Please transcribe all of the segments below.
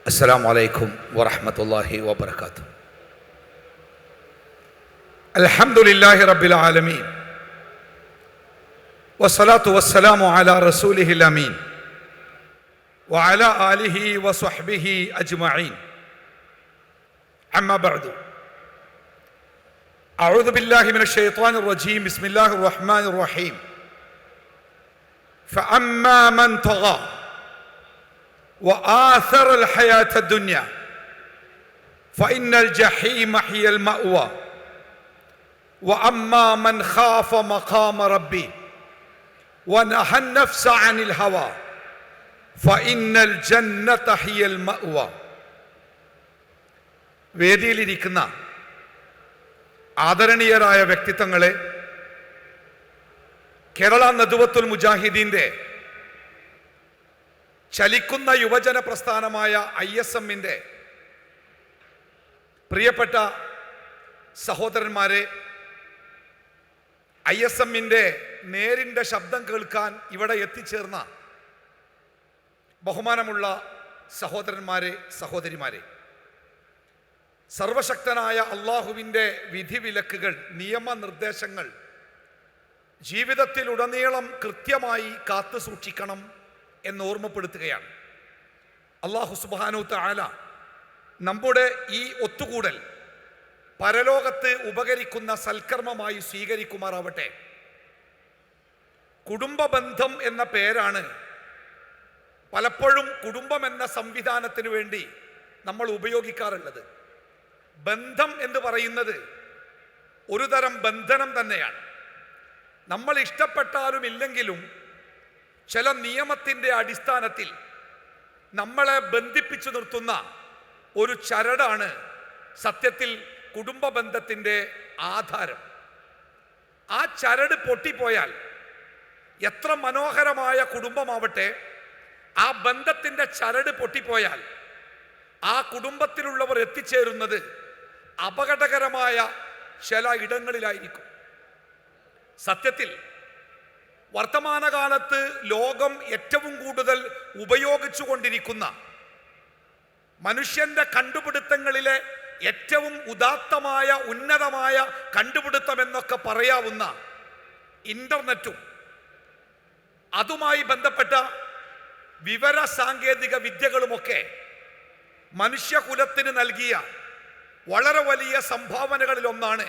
السلام عليكم ورحمة الله وبركاته. الحمد لله رب العالمين والصلاة والسلام على رسوله الأمين وعلى آله وصحبه أجمعين. أما بعد، أعوذ بالله من الشيطان الرجيم. بسم الله الرحمن الرحيم. فأما من طغى وآثر الحياة الدنيا فإن الجحيم هي المأوى وأما من خاف مقام ربي ونهى النفس عن الهوى فإن الجنة هي المأوى. വേദിയിലിരിക്കുന്ന ആദരണീയരായ വ്യക്തിത്വങ്ങളെ, കേരള നദ്വത്തുൽ മുജാഹിദീൻ്റെ ചലിക്കുന്ന യുവജന പ്രസ്ഥാനമായ ISMന്റെ പ്രിയപ്പെട്ട സഹോദരന്മാരെ, ISMന്റെ നേരിൻ്റെ ശബ്ദം കേൾക്കാൻ ഇവിടെ എത്തിച്ചേർന്ന ബഹുമാനമുള്ള സഹോദരന്മാരെ, സഹോദരിമാരെ, സർവശക്തനായ അള്ളാഹുവിൻ്റെ വിധിവിലക്കുകൾ, നിയമനിർദ്ദേശങ്ങൾ ജീവിതത്തിലുടനീളം കൃത്യമായി കാത്തു സൂക്ഷിക്കണം എന്ന് ഓർമ്മപ്പെടുത്തുകയാണ്. അല്ലാഹു സുബ്ഹാനഹു തആല നമ്മുടെ ഈ ഒത്തുകൂടൽ പരലോകത്ത് ഉപകരിക്കുന്ന സൽക്കർമ്മമായി സ്വീകരിക്കുമാറാവട്ടെ. കുടുംബബന്ധം എന്ന പേരാണ് പലപ്പോഴും കുടുംബം എന്ന സംവിധാനത്തിന് വേണ്ടി നമ്മൾ ഉപയോഗിക്കാറുള്ളത്. ബന്ധം എന്ന് പറയുന്നത് ഒരു തരം ബന്ധനം തന്നെയാണ്. നമ്മൾ ഇഷ്ടപ്പെട്ടാലും ഇല്ലെങ്കിലും ചില നിയമത്തിൻ്റെ അടിസ്ഥാനത്തിൽ നമ്മളെ ബന്ധിപ്പിച്ചു നിർത്തുന്ന ഒരു ചരടാണ് സത്യത്തിൽ കുടുംബ ബന്ധത്തിൻ്റെ ആധാരം. ആ ചരട് പൊട്ടിപ്പോയാൽ എത്ര മനോഹരമായ കുടുംബമാവട്ടെ, ആ ബന്ധത്തിൻ്റെ ചരട് പൊട്ടിപ്പോയാൽ ആ കുടുംബത്തിലുള്ളവർ എത്തിച്ചേരുന്നത് അപകടകരമായ ചില ഇടങ്ങളിലായിരിക്കും. സത്യത്തിൽ വർത്തമാനകാലത്ത് ലോകം ഏറ്റവും കൂടുതൽ ഉപയോഗിച്ചു കൊണ്ടിരിക്കുന്ന, മനുഷ്യന്റെ കണ്ടുപിടുത്തങ്ങളിലെ ഏറ്റവും ഉദാത്തമായ ഉന്നതമായ കണ്ടുപിടുത്തം എന്നൊക്കെ പറയാവുന്ന ഇന്റർനെറ്റും അതുമായി ബന്ധപ്പെട്ട വിവര സാങ്കേതിക വിദ്യകളുമൊക്കെ മനുഷ്യകുലത്തിന് നൽകിയ വളരെ വലിയ സംഭാവനകളിലൊന്നാണ്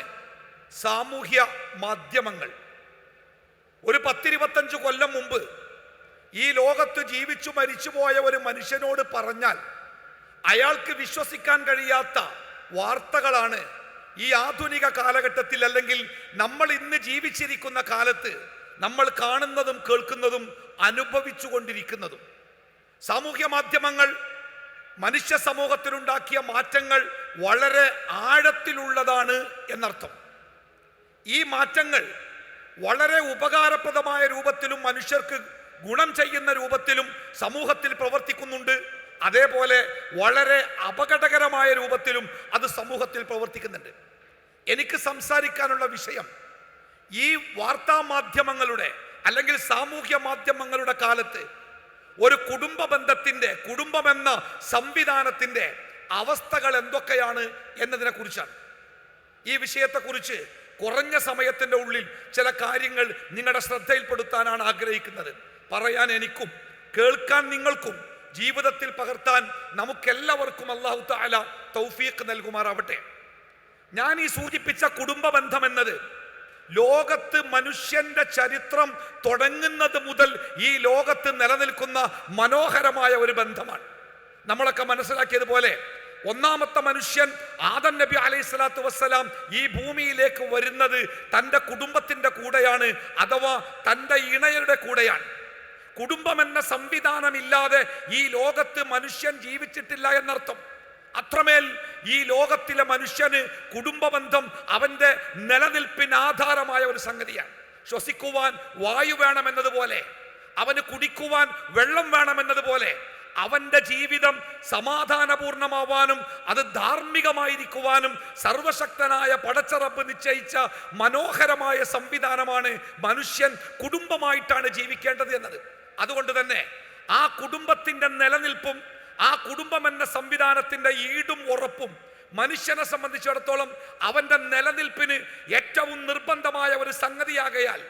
സാമൂഹ്യ മാധ്യമങ്ങൾ. ഒരു 10-25 കൊല്ലം മുമ്പ് ഈ ലോകത്ത് ജീവിച്ചു മരിച്ചുപോയ ഒരു മനുഷ്യനോട് പറഞ്ഞാൽ അയാൾക്ക് വിശ്വസിക്കാൻ കഴിയാത്ത വാർത്തകളാണ് ഈ ആധുനിക കാലഘട്ടത്തിൽ, അല്ലെങ്കിൽ നമ്മൾ ഇന്ന് ജീവിച്ചിരിക്കുന്ന കാലത്ത് നമ്മൾ കാണുന്നതും കേൾക്കുന്നതും അനുഭവിച്ചു കൊണ്ടിരിക്കുന്നതും. സാമൂഹ്യ മാധ്യമങ്ങൾ മനുഷ്യ സമൂഹത്തിലുണ്ടാക്കിയ മാറ്റങ്ങൾ വളരെ ആഴത്തിലുള്ളതാണ് എന്നർത്ഥം. ഈ മാറ്റങ്ങൾ വളരെ ഉപകാരപ്രദമായ രൂപത്തിലും മനുഷ്യർക്ക് ഗുണം ചെയ്യുന്ന രൂപത്തിലും സമൂഹത്തിൽ പ്രവർത്തിക്കുന്നുണ്ട്. അതേപോലെ വളരെ അപകടകരമായ രൂപത്തിലും അത് സമൂഹത്തിൽ പ്രവർത്തിക്കുന്നുണ്ട്. എനിക്ക് സംസാരിക്കാനുള്ള വിഷയം, ഈ വാർത്താ മാധ്യമങ്ങളുടെ അല്ലെങ്കിൽ സാമൂഹ്യ മാധ്യമങ്ങളുടെ കാലത്ത് ഒരു കുടുംബ ബന്ധത്തിൻ്റെ, കുടുംബമെന്ന സംവിധാനത്തിൻ്റെ അവസ്ഥകൾ എന്തൊക്കെയാണ് എന്നതിനെ കുറിച്ചാണ്. ഈ വിഷയത്തെക്കുറിച്ച് കുറഞ്ഞ സമയത്തിൻ്റെ ഉള്ളിൽ ചില കാര്യങ്ങൾ നിങ്ങളുടെ ശ്രദ്ധയിൽപ്പെടുത്താനാണ് ആഗ്രഹിക്കുന്നത്. പറയാൻ എനിക്കും കേൾക്കാൻ നിങ്ങൾക്കും ജീവിതത്തിൽ പകർത്താൻ നമുക്കെല്ലാവർക്കും അല്ലാഹു തആല തൗഫീഖ് നൽകുമാറാവട്ടെ. ഞാൻ ഈ സൂചിപ്പിച്ച കുടുംബ ബന്ധം എന്നത് ലോകത്ത് മനുഷ്യന്റെ ചരിത്രം തുടങ്ങുന്നത് മുതൽ ഈ ലോകത്ത് നിലനിൽക്കുന്ന മനോഹരമായ ഒരു ബന്ധമാണ്. നമ്മളൊക്കെ മനസ്സിലാക്കിയതുപോലെ ഒന്നാമത്തെ മനുഷ്യൻ ആദം നബി അലൈഹിസ്സലാത്തു വസ്സലാം ഈ ഭൂമിയിലേക്ക് വരുന്നത് തൻ്റെ കുടുംബത്തിൻ്റെ കൂടെയാണ്, അഥവാ തൻ്റെ ഇണയരുടെ കൂടെയാണ്. കുടുംബം എന്ന സംവിധാനമില്ലാതെ ഈ ലോകത്ത് മനുഷ്യൻ ജീവിച്ചിട്ടില്ല എന്നർത്ഥം. അത്രമേൽ ഈ ലോകത്തിലെ മനുഷ്യന് കുടുംബബന്ധം അവൻ്റെ നിലനിൽപ്പിന് ആധാരമായ ഒരു സംഗതിയാണ്. ശ്വസിക്കുവാൻ വായു വേണമെന്നതുപോലെ, അവന് കുടിക്കുവാൻ വെള്ളം വേണമെന്നതുപോലെ, അവൻ്റെ ജീവിതം സമാധാനപൂർണമാവാനും അത് ധാർമ്മികമായിരിക്കുവാനും സർവശക്തനായ പടച്ചറബ് നിശ്ചയിച്ച മനോഹരമായ സംവിധാനമാണ് മനുഷ്യൻ കുടുംബമായിട്ടാണ് ജീവിക്കേണ്ടത് എന്നത്. അതുകൊണ്ട് തന്നെ ആ കുടുംബത്തിൻ്റെ നിലനിൽപ്പും ആ കുടുംബം എന്ന സംവിധാനത്തിന്റെ ഈടും ഉറപ്പും മനുഷ്യനെ സംബന്ധിച്ചിടത്തോളം അവന്റെ നിലനിൽപ്പിന് ഏറ്റവും നിർബന്ധമായ ഒരു സംഗതിയാകയാൽ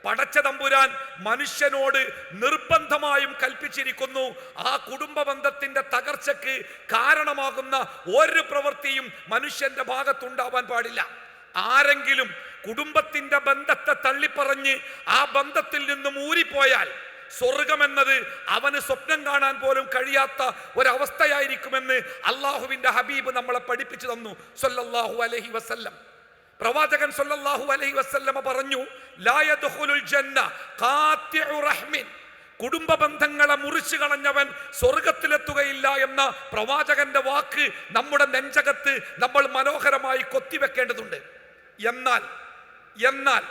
പടച്ച തമ്പുരാൻ മനുഷ്യനോട് നിർബന്ധമായും കൽപ്പിച്ചിരിക്കുന്നു, ആ കുടുംബ ബന്ധത്തിന്റെ തകർച്ചയ്ക്ക് കാരണമാകുന്ന ഒരു പ്രവൃത്തിയും മനുഷ്യന്റെ ഭാഗത്തുണ്ടാവാൻ പാടില്ല. ആരെങ്കിലും കുടുംബത്തിന്റെ ബന്ധത്തെ തള്ളിപ്പറഞ്ഞ് ആ ബന്ധത്തിൽ നിന്നും ഊരിപ്പോയാൽ സ്വർഗമെന്നത് അവന് സ്വപ്നം കാണാൻ പോലും കഴിയാത്ത ഒരവസ്ഥയായിരിക്കുമെന്ന് അള്ളാഹുവിന്റെ ഹബീബ് നമ്മളെ പഠിപ്പിച്ചു തന്നു സല്ലല്ലാഹു അലൈഹി വസല്ലം. പ്രവാചകൻ സല്ലല്ലാഹു അലൈഹി വസല്ലമ പറഞ്ഞു, ലാ യദ്ഖുലുൽ ജന്ന ഖാത്തിഉ റഹ്മിൻ, കുടുംബ ബന്ധങ്ങളെ മുറിച്ചു കളഞ്ഞവൻ സ്വർഗത്തിലെത്തുകയില്ല എന്ന പ്രവാചകന്റെ വാക്ക് നമ്മുടെ നെഞ്ചകത്ത് നമ്മൾ മനോഹരമായി കൊത്തിവെക്കേണ്ടതുണ്ട്. എന്നാൽ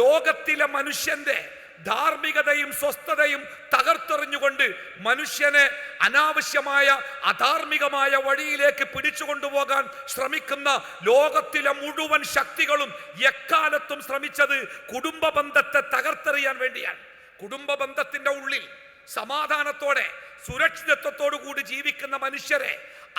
ലോകത്തിലെ മനുഷ്യന്റെ ധാർമ്മികതയും സ്വസ്ഥതയും തകർത്തെറിഞ്ഞുകൊണ്ട് മനുഷ്യനെ അനാവശ്യമായ അധാർമികമായ വഴിയിലേക്ക് പിടിച്ചുകൊണ്ടുപോകാൻ ശ്രമിക്കുന്ന ലോകത്തിലെ മുഴുവൻ ശക്തികളും എക്കാലത്തും ശ്രമിച്ചത് കുടുംബ ബന്ധത്തെ തകർത്തെറിയാൻ വേണ്ടിയാണ്. കുടുംബ ബന്ധത്തിന്റെ ഉള്ളിൽ സമാധാനത്തോടെ സുരക്ഷിതത്വത്തോടു കൂടി ജീവിക്കുന്ന മനുഷ്യരെ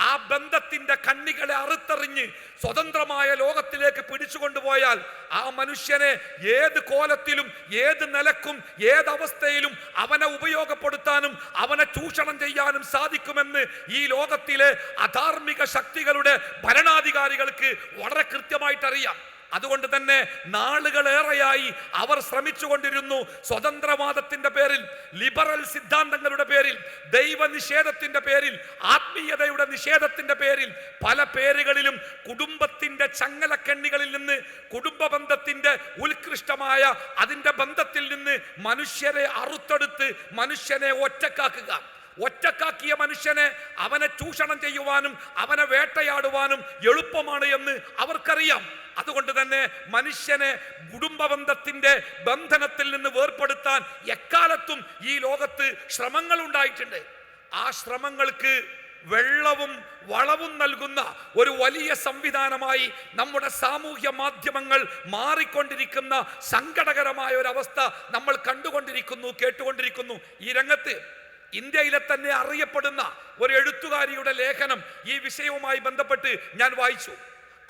ആ ബന്ധത്തിന്റെ കണ്ണികളെ അറുത്തെറിഞ്ഞ് സ്വതന്ത്രമായ ലോകത്തിലേക്ക് പിടിച്ചുകൊണ്ടുപോയാൽ ആ മനുഷ്യനെ ഏത് കോലത്തിലും ഏത് നിലക്കും ഏതവസ്ഥയിലും അവനെ ഉപയോഗപ്പെടുത്താനും അവനെ ചൂഷണം ചെയ്യാനും സാധിക്കുമെന്ന് ഈ ലോകത്തിലെ അധാർമിക ശക്തികളുടെ ഭരണാധികാരികൾക്ക് വളരെ കൃത്യമായിട്ടറിയാം. അതുകൊണ്ട് തന്നെ നാളുകളേറെയായി അവർ ശ്രമിച്ചുകൊണ്ടിരുന്നു. സ്വതന്ത്രവാദത്തിന്റെ പേരിൽ, ലിബറൽ സിദ്ധാന്തങ്ങളുടെ പേരിൽ, ദൈവനിഷേധത്തിന്റെ പേരിൽ, ആത്മീയതയുടെ നിഷേധത്തിന്റെ പേരിൽ, പല പേരുകളിലും കുടുംബത്തിന്റെ ചങ്ങലക്കണ്ണികളിൽ നിന്ന്, കുടുംബ ബന്ധത്തിന്റെ ഉത്കൃഷ്ടമായ അതിന്റെ ബന്ധത്തിൽ നിന്ന് മനുഷ്യരെ അറുത്തെടുത്ത് മനുഷ്യനെ ഒറ്റക്കാക്കിയ മനുഷ്യനെ അവനെ ചൂഷണം ചെയ്യുവാനും അവനെ വേട്ടയാടുവാനും എളുപ്പമാണ് എന്ന് അവർക്കറിയാം. അതുകൊണ്ട് തന്നെ മനുഷ്യനെ കുടുംബ ബന്ധത്തിന്റെ ബന്ധനത്തിൽ നിന്ന് വേർപെടുത്താൻ എക്കാലത്തും ഈ ലോകത്ത് ശ്രമങ്ങൾ ഉണ്ടായിട്ടുണ്ട്. ആ ശ്രമങ്ങൾക്ക് വെള്ളവും വളവും നൽകുന്ന ഒരു വലിയ സംവിധാനമായി നമ്മുടെ സാമൂഹ്യ മാധ്യമങ്ങൾ മാറിക്കൊണ്ടിരിക്കുന്ന സങ്കടകരമായ ഒരു അവസ്ഥ നമ്മൾ കണ്ടുകൊണ്ടിരിക്കുന്നു, കേട്ടുകൊണ്ടിരിക്കുന്നു. ഈ രംഗത്ത് ഇന്ത്യയിലെ തന്നെ അറിയപ്പെടുന്ന ഒരു എഴുത്തുകാരിയുടെ ലേഖനം ഈ വിഷയവുമായി ബന്ധപ്പെട്ട് ഞാൻ വായിച്ചു.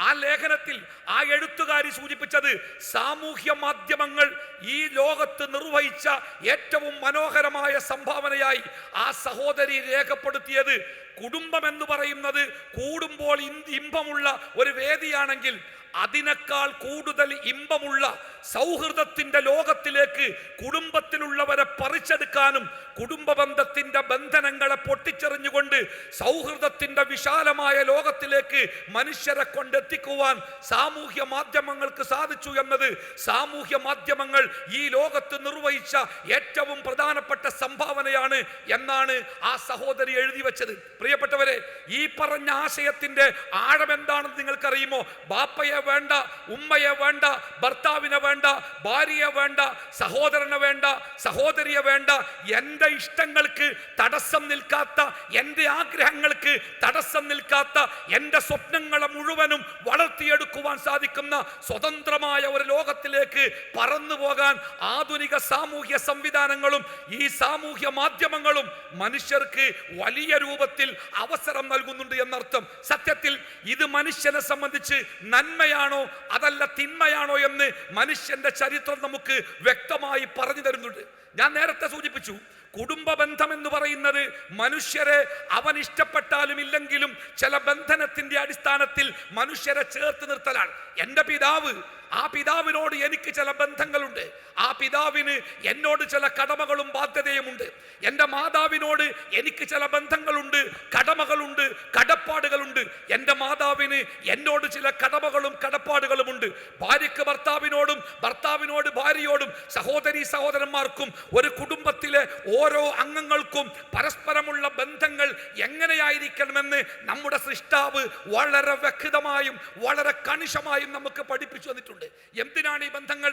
ആ ലേഖനത്തിൽ ആ എഴുത്തുകാരി സൂചിപ്പിച്ചത് സാമൂഹ്യ മാധ്യമങ്ങൾ ഈ ലോകത്ത് നിർവഹിച്ച ഏറ്റവും മനോഹരമായ സംഭാവനയായി ആ സഹോദരി രേഖപ്പെടുത്തിയത്, കുടുംബം എന്ന് പറയുന്നത് കൂടുമ്പോൾ ഇമ്പമുള്ള ഒരു വേദിയാണെങ്കിൽ അതിനേക്കാൾ കൂടുതൽ ഇമ്പമുള്ള സൗഹൃദത്തിന്റെ ലോകത്തിലേക്ക് കുടുംബത്തിലുള്ളവരെ പറിച്ചെടുക്കാനും കുടുംബ ബന്ധത്തിന്റെ ബന്ധനങ്ങളെ പൊട്ടിച്ചെറിഞ്ഞുകൊണ്ട് സൗഹൃദത്തിന്റെ വിശാലമായ ലോകത്തിലേക്ക് മനുഷ്യരെ കൊണ്ടെത്തിക്കുവാൻ സാമൂഹ്യ മാധ്യമങ്ങൾക്ക് സാധിച്ചു എന്നത് സാമൂഹ്യ മാധ്യമങ്ങൾ ഈ ലോകത്ത് നിർവഹിച്ച ഏറ്റവും പ്രധാനപ്പെട്ട സംഭാവനയാണ് എന്നാണ് ആ സഹോദരി എഴുതി വെച്ചത്. പ്രിയപ്പെട്ടവരെ, ഈ പറഞ്ഞ ആശയത്തിന്റെ ആഴം എന്താണെന്ന് നിങ്ങൾക്കറിയുമോ? ബാപ്പയെ വേണ്ട, ഉമ്മയെ വേണ്ട, ഭർത്താവിനെ വേണ്ട, ഭാര്യയെ വേണ്ട, സഹോദരനെ വേണ്ട, സഹോദരിയെ വേണ്ട, എൻ്റെ ഇഷ്ടങ്ങൾക്ക് തടസ്സം നിൽക്കാത്ത, എൻ്റെ ആഗ്രഹങ്ങൾക്ക് തടസ്സം നിൽക്കാത്ത, എൻ്റെ സ്വപ്നങ്ങളെ മുഴുവനും വളർത്തിയെടുക്കുവാൻ സാധിക്കുന്ന സ്വതന്ത്രമായ ഒരു ലോകത്തിലേക്ക് പറന്നു പോകാൻ ആധുനിക സാമൂഹ്യ സംവിധാനങ്ങളും ഈ സാമൂഹ്യ മാധ്യമങ്ങളും മനുഷ്യർക്ക് വലിയ രൂപത്തിൽ അവസരം നൽകുന്നുണ്ട് എന്നർത്ഥം. സത്യത്തിൽ ഇത് മനുഷ്യനെ സംബന്ധിച്ച് നന്മയാണോ അതല്ല തിന്മയാണോ എന്ന് മനുഷ്യന്റെ ചരിത്രം നമുക്ക് വ്യക്തമായി പറഞ്ഞു തരുന്നുണ്ട്. ഞാൻ നേരത്തെ സൂചിപ്പിച്ചു, കുടുംബ ബന്ധം എന്ന് പറയുന്നത് മനുഷ്യരെ അവൻ ഇഷ്ടപ്പെട്ടാലും ഇല്ലെങ്കിലും ചില ബന്ധനത്തിന്റെ അടിസ്ഥാനത്തിൽ മനുഷ്യരെ ചേർത്ത് നിർത്തലാണ്. എൻ്റെ പിതാവ്, ആ പിതാവിനോട് എനിക്ക് ചില ബന്ധങ്ങളുണ്ട്, ആ പിതാവിന് എന്നോട് ചില കടമകളും ബാധ്യതയുമുണ്ട്. എൻ്റെ മാതാവിനോട് എനിക്ക് ചില ബന്ധങ്ങളുണ്ട്, കടമകളുണ്ട്, കടപ്പാടുകളുണ്ട്. എൻ്റെ മാതാവിന് എന്നോട് ചില കടമകളും കടപ്പാടുകളുമുണ്ട്. ഭാര്യയ്ക്ക് ഭർത്താവിനോടും, ഭർത്താവിനോട് ഭാര്യയോടും, സഹോദരി സഹോദരന്മാർക്കും, ഒരു കുടുംബത്തിലെ ഓരോ അംഗങ്ങൾക്കും പരസ്പരമുള്ള ബന്ധങ്ങൾ എങ്ങനെയായിരിക്കണമെന്ന് നമ്മുടെ സൃഷ്ടാവ് വളരെ വ്യക്തമായും വളരെ കണിശമായും നമുക്ക് പഠിപ്പിച്ചു തന്നിട്ടുണ്ട്. എന്തിനാണ് ഈ ബന്ധങ്ങൾ?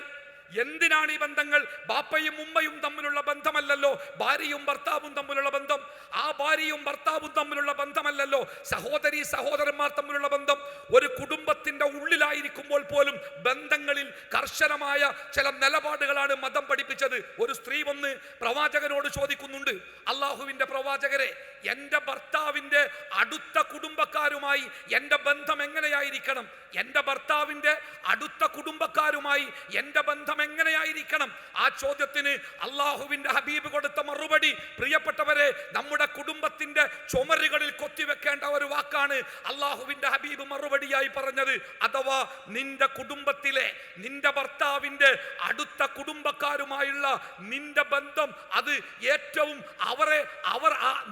എന്തിനാണ് ഈ ബന്ധങ്ങൾ? ബാപ്പയും ഉമ്മയും തമ്മിലുള്ള ബന്ധമല്ലല്ലോ ഭാര്യയും ഭർത്താവും തമ്മിലുള്ള ബന്ധം. ആ ഭാര്യയും ഭർത്താവും തമ്മിലുള്ള ബന്ധമല്ലല്ലോ സഹോദരി സഹോദരന്മാർ തമ്മിലുള്ള ബന്ധം. ഒരു കുടുംബത്തിന്റെ ഉള്ളിലായിരിക്കുമ്പോൾ പോലും ബന്ധങ്ങളിൽ കർശനമായ ചില നിലപാടുകളാണ് മതം പഠിപ്പിച്ചത്. ഒരു സ്ത്രീ വന്ന് പ്രവാചകനോട് ചോദിക്കുന്നുണ്ട്, അള്ളാഹുവിന്റെ പ്രവാചകരെ, എന്റെ ഭർത്താവിന്റെ അടുത്ത കുടുംബക്കാരുമായി എന്റെ ബന്ധം എങ്ങനെയായിരിക്കണം? എന്റെ ഭർത്താവിന്റെ അടുത്ത കുടുംബക്കാരുമായി എന്റെ ബന്ധം എങ്ങനെയായിരിക്കണം? ആ ചോദ്യത്തിന് അള്ളാഹുവിന്റെ ഹബീബ് കൊടുത്ത മറുപടി, പ്രിയപ്പെട്ടവരെ, നമ്മുടെ കുടുംബത്തിന്റെ ചുമരുകളിൽ കൊത്തിവെക്കേണ്ട ഒരു വാക്കാണ് അള്ളാഹുവിന്റെ ഹബീബ് മറുപടിയായി പറഞ്ഞത്. അഥവാ നിന്റെ കുടുംബത്തിലെ നിന്റെ ഭർത്താവിന്റെ അടുത്ത കുടുംബക്കാരുമായുള്ള നിന്റെ ബന്ധം അത് ഏറ്റവും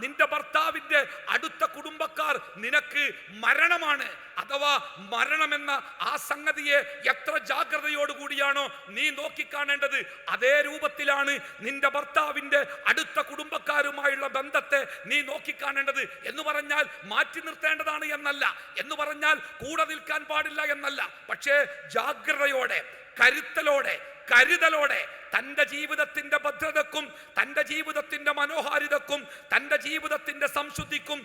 നിന്റെ ഭർത്താവിന്റെ അടുത്ത കുടുംബക്കാർ നിനക്ക് മരണമാണ്. അഥവാ മരണമെന്ന ആ സംഗതിയെ എത്ര ജാഗ്രതയോടുകൂടിയാണോ നീ നോക്കിക്കാണേണ്ടത്, അതേ രൂപത്തിലാണ് നിന്റെ ഭർത്താവിന്റെ അടുത്ത കുടുംബക്കാരുമായുള്ള ബന്ധത്തെ നീ നോക്കിക്കാണേണ്ടത്. എന്ന് പറഞ്ഞാൽ മാറ്റി നിർത്തേണ്ടതാണ് എന്നല്ല, എന്ന് പറഞ്ഞാൽ കൂടെ നിൽക്കാൻ പാടില്ല എന്നല്ല. പക്ഷേ ജാഗ്രതയോടെ, കരുതലോടെ തന്റെ ജീവിതത്തിന്റെ ഭദ്രതക്കും തന്റെ ജീവിതത്തിന്റെ മനോഹാരിതക്കും തന്റെ ജീവിതത്തിന്റെ സംശുദ്ധിക്കും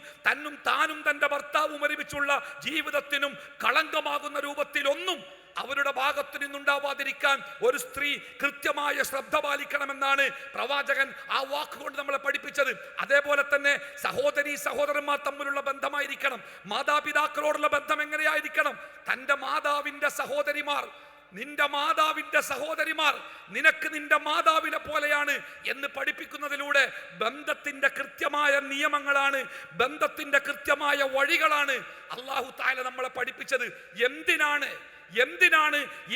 താനും തന്റെ ഭർത്താവും ഒരുമിച്ചുള്ള ജീവിതത്തിനും കളങ്കമാകുന്ന രൂപത്തിൽ ഒന്നും അവരുടെ ഭാഗത്തു നിന്നുണ്ടാവാതിരിക്കാൻ ഒരു സ്ത്രീ കൃത്യമായ ശ്രദ്ധ പാലിക്കണമെന്നാണ് പ്രവാചകൻ ആ വാക്കുകൊണ്ട് നമ്മളെ പഠിപ്പിച്ചത്. അതേപോലെ തന്നെ സഹോദരി സഹോദരന്മാർ തമ്മിലുള്ള ബന്ധമായിരിക്കണം. മാതാപിതാക്കളോടുള്ള ബന്ധം എങ്ങനെയായിരിക്കണം? തന്റെ മാതാവിന്റെ സഹോദരിമാർ, നിന്റെ മാതാവിന്റെ സഹോദരിമാർ നിനക്ക് നിന്റെ മാതാവിനെ പോലെയാണ് എന്ന് പഠിപ്പിക്കുന്നതിലൂടെ ബന്ധത്തിന്റെ കൃത്യമായ നിയമങ്ങളാണ്, ബന്ധത്തിന്റെ കൃത്യമായ വഴികളാണ് അല്ലാഹു തആല നമ്മളെ പഠിപ്പിച്ചത്. എന്തിനാണ്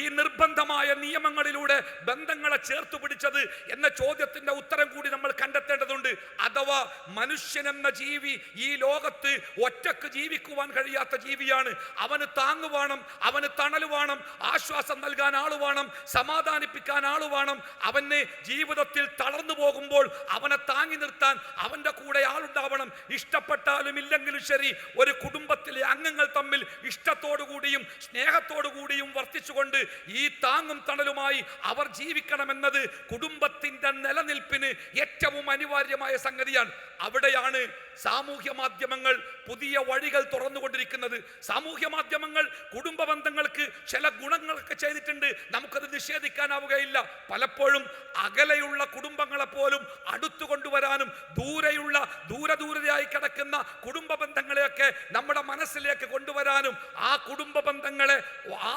ഈ നിർബന്ധമായ നിയമങ്ങളിലൂടെ ബന്ധങ്ങളെ ചേർത്തു പിടിച്ചത് എന്ന ചോദ്യത്തിന്റെ ഉത്തരം കൂടി നമ്മൾ കണ്ടെത്തേണ്ടതുണ്ട്. അഥവാ മനുഷ്യൻ എന്ന ജീവി ഈ ലോകത്ത് ഒറ്റക്ക് ജീവിക്കുവാൻ കഴിയാത്ത ജീവിയാണ്. അവന് താങ്ങ് വേണം, അവന് തണൽ വേണം, ആശ്വാസം നൽകാൻ ആള് വേണം, സമാധാനിപ്പിക്കാൻ ആള് വേണം. അവന് ജീവിതത്തിൽ തളർന്നു പോകുമ്പോൾ അവനെ താങ്ങി നിർത്താൻ അവന്റെ കൂടെ ആളുണ്ടാവണം. ഇഷ്ടപ്പെട്ടാലും ഇല്ലെങ്കിലും ശരി, ഒരു കുടുംബത്തിലെ അംഗങ്ങൾ തമ്മിൽ ഇഷ്ടത്തോടുകൂടിയും സ്നേഹത്തോടുകൂടിയും വർത്തിച്ചുകൊണ്ട് ഈ താങ്ങും തണലുമായി അവർ ജീവിക്കണമെന്നത് കുടുംബത്തിന്റെ നിലനിൽപ്പിന് ഏറ്റവും അനിവാര്യമായ സംഗതിയാണ്. അവിടെയാണ് സാമൂഹ്യ മാധ്യമങ്ങൾ പുതിയ വഴികൾ തുറന്നുകൊണ്ടിരിക്കുന്നത്. സാമൂഹ്യ മാധ്യമങ്ങൾ കുടുംബ ബന്ധങ്ങൾക്ക് ചില ഗുണങ്ങളൊക്കെ ചെയ്തിട്ടുണ്ട്, നമുക്കത് നിഷേധിക്കാനാവുകയില്ല. പലപ്പോഴും അകലെയുള്ള കുടുംബങ്ങളെ പോലും അടുത്തു കൊണ്ടുവരാനും ദൂരയായി കിടക്കുന്ന കുടുംബ ബന്ധങ്ങളെയൊക്കെ നമ്മുടെ മനസ്സിലേക്ക് കൊണ്ടുവരാനും ആ കുടുംബ ബന്ധങ്ങളെ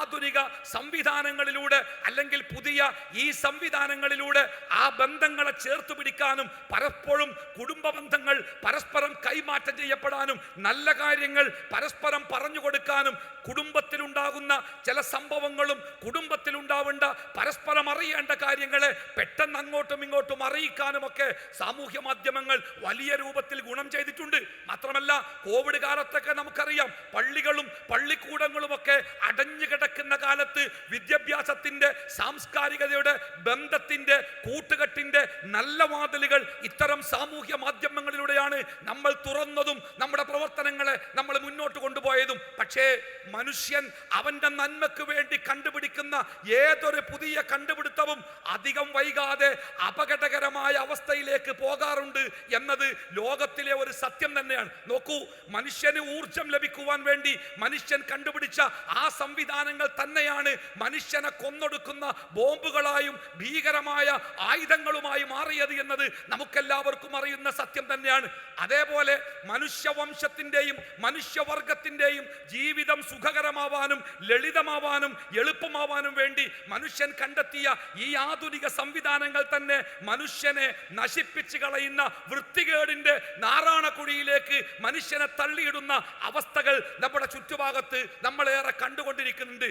ആധുനിക സംവിധാനങ്ങളിലൂടെ അല്ലെങ്കിൽ പുതിയ ഈ സംവിധാനങ്ങളിലൂടെ ആ ബന്ധങ്ങളെ ചേർത്ത് പിടിക്കാനും പലപ്പോഴും കുടുംബ ബന്ധങ്ങൾ പരസ്പരം കൈമാറ്റം ചെയ്യപ്പെടാനും നല്ല കാര്യങ്ങൾ പരസ്പരം പറഞ്ഞു കൊടുക്കാനും കുടുംബത്തിലുണ്ടാകുന്ന ചില സംഭവങ്ങളും കുടുംബത്തിലുണ്ടാവേണ്ട പരസ്പരം അറിയേണ്ട കാര്യങ്ങളെ പെട്ടെന്ന് അങ്ങോട്ടും ഇങ്ങോട്ടും അറിയിക്കാനും ഒക്കെ സാമൂഹ്യ മാധ്യമങ്ങൾ വലിയ രൂപത്തിൽ ഗുണം ചെയ്തിട്ടുണ്ട്. മാത്രമല്ല, കോവിഡ് കാലത്തൊക്കെ നമുക്കറിയാം, പള്ളികളും പള്ളിക്കൂടങ്ങളും ഒക്കെ അടഞ്ഞു കിടക്കുന്ന കാലത്ത് വിദ്യാഭ്യാസത്തിന്റെ, സാംസ്കാരികതയുടെ, ബന്ധത്തിന്റെ, കൂട്ടുകെട്ടിന്റെ നല്ല വാതിലുകൾ ഇത്തരം സാമൂഹ്യ മാധ്യമങ്ങളിലൂടെയാണ് നമ്മൾ തുറന്നതും നമ്മുടെ പ്രവർത്തനങ്ങളെ നമ്മൾ മുന്നോട്ട് കൊണ്ടുപോയതും. പക്ഷേ മനുഷ്യൻ അവന്റെ നന്മയ്ക്ക് വേണ്ടി കണ്ടുപിടിക്കുന്ന ഏതൊരു പുതിയ കണ്ടുപിടുത്തവും അധികം വൈകാതെ അപകടകരമായ അവസ്ഥയിലേക്ക് പോകാറുണ്ട് എന്നത് ലോകത്തിലെ ഒരു സത്യം തന്നെയാണ്. നോക്കൂ, മനുഷ്യന് ഊർജം ലഭിക്കുവാൻ വേണ്ടി മനുഷ്യൻ കണ്ടുപിടിച്ച ആ സംവിധാനങ്ങൾ തന്നെയാണ് മനുഷ്യനെ കൊന്നൊടുക്കുന്ന ബോംബുകളായും ഭീകരമായ ആയുധങ്ങളുമായി മാറിയത് എന്നത് നമുക്കെല്ലാവർക്കും അറിയുന്ന സത്യം തന്നെയാണ്. അതേപോലെ മനുഷ്യവംശത്തിന്റെയും മനുഷ്യവർഗത്തിന്റെയും ജീവിതം സുഖകരമാവാനും ലളിതമാവാനും എളുപ്പമാവാനും വേണ്ടി മനുഷ്യൻ കണ്ടെത്തിയ ഈ ആധുനിക സംവിധാനങ്ങൾ തന്നെ മനുഷ്യനെ നശിപ്പിച്ചു കളയുന്ന വൃത്തികേടിന്റെ നാറാണക്കുഴിയിലേക്ക് മനുഷ്യനെ തള്ളിയിടുന്ന അവസ്ഥകൾ നമ്മുടെ ചുറ്റുഭാഗത്ത് നമ്മളേറെ കണ്ടുകൊണ്ടിരിക്കുന്നുണ്ട്.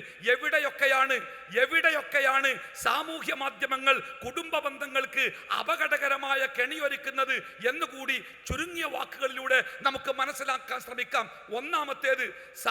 എവിടെയൊക്കെയാണ് സാമൂഹ്യ മാധ്യമങ്ങൾ കുടുംബ ബന്ധങ്ങൾക്ക് അപകടകരമായ കെണിയൊരുക്കുന്നത് എന്നുകൂടി ചുരുങ്ങിയ വാക്കുകളിലൂടെ നമുക്ക് മനസ്സിലാക്കാൻ ശ്രമിക്കാം. ഒന്നാമത്തേത്,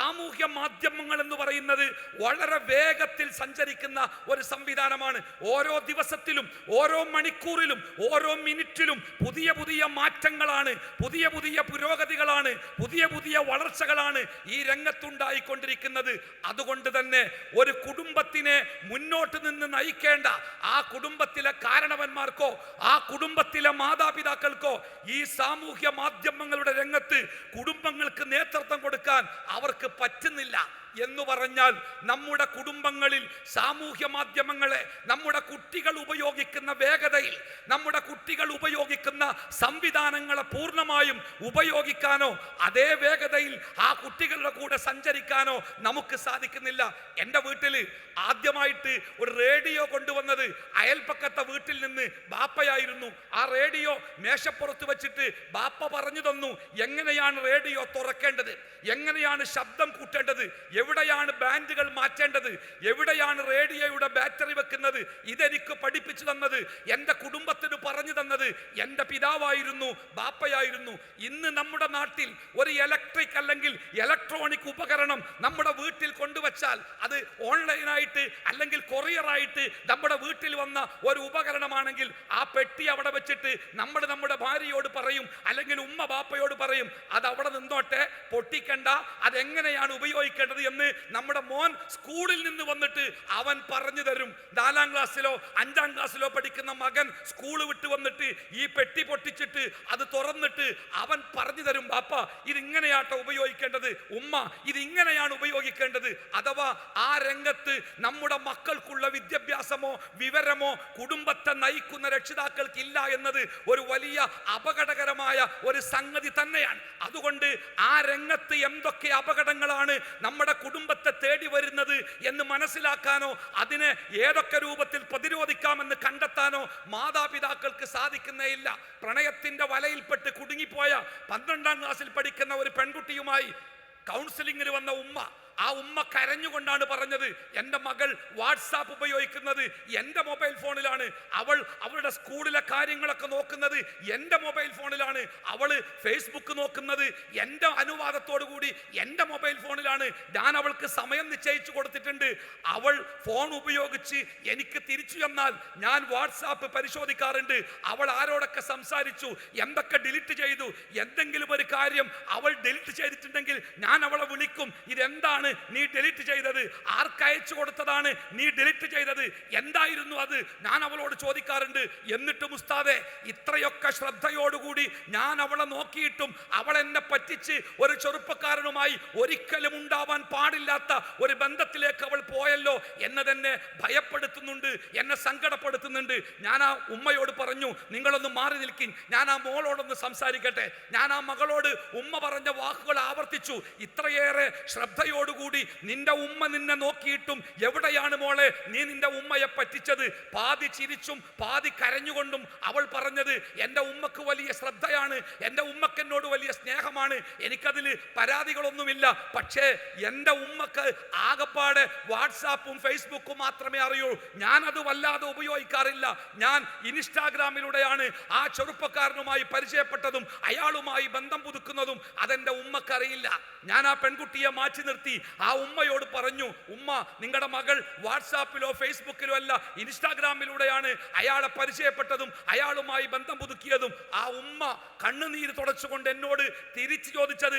സാമൂഹ്യ മാധ്യമങ്ങൾ എന്ന് പറയുന്നത് വളരെ വേഗത്തിൽ സഞ്ചരിക്കുന്ന ഒരു സംവിധാനമാണ്. ഓരോ ദിവസത്തിലും, ഓരോ മണിക്കൂറിലും, ഓരോ മിനിറ്റിലും പുതിയ പുതിയ മാറ്റങ്ങളാണ്, പുതിയ പുതിയ പുരോഗതികളാണ്, പുതിയ പുതിയ വളർച്ചകളാണ് ഈ രംഗത്തുണ്ടായിക്കൊണ്ടിരിക്കുന്നത്. അതുകൊണ്ട് തന്നെ ഒരു കുടുംബത്തിനെ മുന്നോട്ട് നിന്ന് നയിക്കേണ്ട ആ കുടുംബത്തിലെ കാരണവന്മാർക്കോ ആ കുടുംബത്തിലെ മാതാപിതാക്കൾക്കോ ഈ സാമൂഹ്യ മാധ്യമങ്ങളുടെ രംഗത്ത് കുടുംബങ്ങൾക്ക് നേതൃത്വം കൊടുക്കാൻ അവർക്ക് പറ്റുന്നില്ല എന്ന് പറഞ്ഞാൽ നമ്മുടെ കുടുംബങ്ങളിൽ സാമൂഹ്യ മാധ്യമങ്ങളെ നമ്മുടെ കുട്ടികൾ ഉപയോഗിക്കുന്ന വേഗതയിൽ, നമ്മുടെ കുട്ടികൾ ഉപയോഗിക്കുന്ന സംവിധാനങ്ങളെ പൂർണ്ണമായും ഉപയോഗിക്കാനോ അതേ വേഗതയിൽ ആ കുട്ടികളുടെ കൂടെ സഞ്ചരിക്കാനോ നമുക്ക് സാധിക്കുന്നില്ല. എൻ്റെ വീട്ടിൽ ആദ്യമായിട്ട് ഒരു റേഡിയോ കൊണ്ടുവന്നത് അയൽപ്പക്കത്തെ വീട്ടിൽ നിന്ന് ബാപ്പയായിരുന്നു. ആ റേഡിയോ മേശപ്പുറത്ത് വെച്ചിട്ട് ബാപ്പ പറഞ്ഞു തന്നു എങ്ങനെയാണ് റേഡിയോ തുറക്കേണ്ടത്, എങ്ങനെയാണ് ശബ്ദം കൂട്ടേണ്ടത്, എവിടെയാണ് ബാൻഡുകൾ മാറ്റേണ്ടത്, എവിടെയാണ് റേഡിയോയുടെ ബാറ്ററി വെക്കുന്നത്. ഇതെനിക്ക് പഠിപ്പിച്ചു തന്നത്, എൻ്റെ കുടുംബത്തിന് പറഞ്ഞു തന്നത് എൻ്റെ പിതാവായിരുന്നു, ബാപ്പയായിരുന്നു. ഇന്ന് നമ്മുടെ നാട്ടിൽ ഒരു ഇലക്ട്രിക് അല്ലെങ്കിൽ ഇലക്ട്രോണിക് ഉപകരണം നമ്മുടെ വീട്ടിൽ കൊണ്ടുവച്ചാൽ അത് ഓൺലൈനായിട്ട് അല്ലെങ്കിൽ കൊറിയറായിട്ട് നമ്മുടെ വീട്ടിൽ വന്ന ഒരു ഉപകരണമാണെങ്കിൽ ആ പെട്ടി അവിടെ വെച്ചിട്ട് നമ്മുടെ ഭാര്യയോട് പറയും, അല്ലെങ്കിൽ ഉമ്മ ബാപ്പയോട് പറയും, അത് അവിടെ നിന്നോട്ടെ, പൊട്ടിക്കണ്ട, അതെങ്ങനെയാണ് ഉപയോഗിക്കേണ്ടത് എന്ന് നമ്മുടെ മോൻ സ്കൂളിൽ നിന്ന് വന്നിട്ട് അവൻ പറഞ്ഞു തരും. 4ാം ക്ലാസ്സിലോ 5ാം ക്ലാസ്സിലോ പഠിക്കുന്ന മകൻ സ്കൂൾ വിട്ട് വന്നിട്ട് ഈ പെട്ടി പൊട്ടിച്ചിട്ട് അത് തുറന്നിട്ട് അവൻ പറഞ്ഞു തരും, ബാപ്പ ഇതിങ്ങനെയാട്ടോ ഉപയോഗിക്കേണ്ടത്, ഉമ്മ ഇതിങ്ങനെയാണ് ഉപയോഗിക്കേണ്ടത്. അഥവാ ആ രംഗത്ത് നമ്മുടെ മക്കൾക്കുള്ള വിദ്യാഭ്യാസമോ വിവരമോ കുടുംബത്തെ നയിക്കുന്ന രക്ഷിതാക്കൾക്കില്ല എന്നത് ഒരു വലിയ അപകടകരമായ ഒരു സംഗതി തന്നെയാണ്. അതുകൊണ്ട് ആ രംഗത്ത് എന്തൊക്കെ അപകടങ്ങളാണ് നമ്മുടെ കുടുംബത്തെ തേടി വരുന്നത് എന്ന് മനസ്സിലാക്കാനോ അതിനെ ഏതൊക്കെ രൂപത്തിൽ പ്രതിരോധിക്കാമെന്ന് കണ്ടെത്താനോ മാതാപിതാക്കൾക്ക് സാധിക്കുന്നേയില്ല. പ്രണയത്തിന്റെ വലയിൽപ്പെട്ട് കുടുങ്ങിപ്പോയ 12ാം ക്ലാസ്സിൽ പഠിക്കുന്ന ഒരു പെൺകുട്ടിയുമായി കൗൺസിലിംഗിന് വന്ന ഉമ്മ, ആ ഉമ്മ കരഞ്ഞുകൊണ്ടാണ് പറഞ്ഞത്, എൻ്റെ മകൾ വാട്സാപ്പ് ഉപയോഗിക്കുന്നത് എൻ്റെ മൊബൈൽ ഫോണിലാണ്, അവളുടെ സ്കൂളിലെ കാര്യങ്ങളൊക്കെ നോക്കുന്നത് എൻ്റെ മൊബൈൽ ഫോണിലാണ്, അവൾ ഫേസ്ബുക്ക് നോക്കുന്നത് എൻ്റെ അനുവാദത്തോടു കൂടി എൻ്റെ മൊബൈൽ ഫോണിലാണ്, ഞാൻ അവൾക്ക് സമയം നിശ്ചയിച്ചു കൊടുത്തിട്ടുണ്ട്, അവൾ ഫോൺ ഉപയോഗിച്ച് എനിക്ക് തിരിച്ചു തന്നാൽ ഞാൻ വാട്സാപ്പ് പരിശോധിക്കാറുണ്ട്, അവൾ ആരോടൊക്കെ സംസാരിച്ചു, എന്തൊക്കെ ഡിലീറ്റ് ചെയ്തു, എന്തെങ്കിലും ഒരു കാര്യം അവൾ ഡിലീറ്റ് ചെയ്തിട്ടുണ്ടെങ്കിൽ ഞാൻ അവളെ വിളിക്കും, ഇതെന്താണ് നീ ഡിലീറ്റ് ചെയ്തത്, ആർക്കയച്ചു കൊടുത്തതാണ് നീ ഡിലീറ്റ് ചെയ്തത്, എന്തായിരുന്നു അത്, ഞാൻ അവളോട് ചോദിക്കാറുണ്ട്. എന്നിട്ടും ഉസ്താദേ ഇത്രയൊക്കെ ശ്രദ്ധയോടുകൂടി ഞാൻ അവളെ നോക്കിയിട്ടും അവൾ എന്നെ പറ്റിച്ച് ഒരു ചെറുപ്പക്കാരനുമായി ഒരിക്കലും ഉണ്ടാവാൻ പാടില്ലാത്ത ഒരു ബന്ധത്തിലേക്ക് അവൾ പോയല്ലോ എന്നതെന്നെ ഭയപ്പെടുത്തുന്നുണ്ട്, എന്നെ സങ്കടപ്പെടുത്തുന്നുണ്ട്. ഞാൻ ആ ഉമ്മയോട് പറഞ്ഞു, നിങ്ങളൊന്ന് മാറി നിൽക്കിൻ, ഞാൻ ആ മോളോടൊന്ന് സംസാരിക്കട്ടെ. ഞാൻ ആ മകളോട് ഉമ്മ പറഞ്ഞ വാക്കുകൾ ആവർത്തിച്ചു. ഇത്രയേറെ ശ്രദ്ധയോടുകൂടി നിന്റെ ഉമ്മ നിന്നെ നോക്കിയിട്ടും എവിടെയാണ് മോളെ നീ നിന്റെ ഉമ്മയെ പറ്റിച്ചത്? പാതി ചിരിച്ചും പാതി കരഞ്ഞുകൊണ്ടും അവൾ പറഞ്ഞത്, എൻ്റെ ഉമ്മക്ക് വലിയ ശ്രദ്ധയാണ്, എൻ്റെ ഉമ്മക്ക് എന്നോട് വലിയ സ്നേഹമാണ്, എനിക്കതിൽ പരാതികളൊന്നുമില്ല, പക്ഷേ എൻ്റെ ഉമ്മക്ക് ആകപ്പാടെ വാട്സാപ്പും ഫേസ്ബുക്കും മാത്രമേ അറിയൂ, ഞാനത് വല്ലാതെ ഉപയോഗിക്കാറില്ല, ഞാൻ ഇൻസ്റ്റാഗ്രാമിലൂടെയാണ് ആ ചെറുപ്പക്കാരനുമായി പരിചയപ്പെട്ടതും അയാളുമായി ബന്ധം പുതുക്കുന്നതും, അതെൻ്റെ ഉമ്മക്കറിയില്ല. ഞാൻ ആ പെൺകുട്ടിയെ മാറ്റി നിർത്തി ആ ഉമ്മയോട് പറഞ്ഞു, ഉമ്മ നിങ്ങളുടെ മകൾ വാട്സാപ്പിലോ ഫേസ്ബുക്കിലോ അല്ല ഇൻസ്റ്റാഗ്രാമിലൂടെയാണ് അയാളെ പരിചയപ്പെട്ടതും അയാളുമായി ബന്ധം പുതുക്കിയതും. ആ ഉമ്മ കണ്ണുനീര് തുടച്ചുകൊണ്ട് എന്നോട് തിരിച്ചു ചോദിച്ചത്,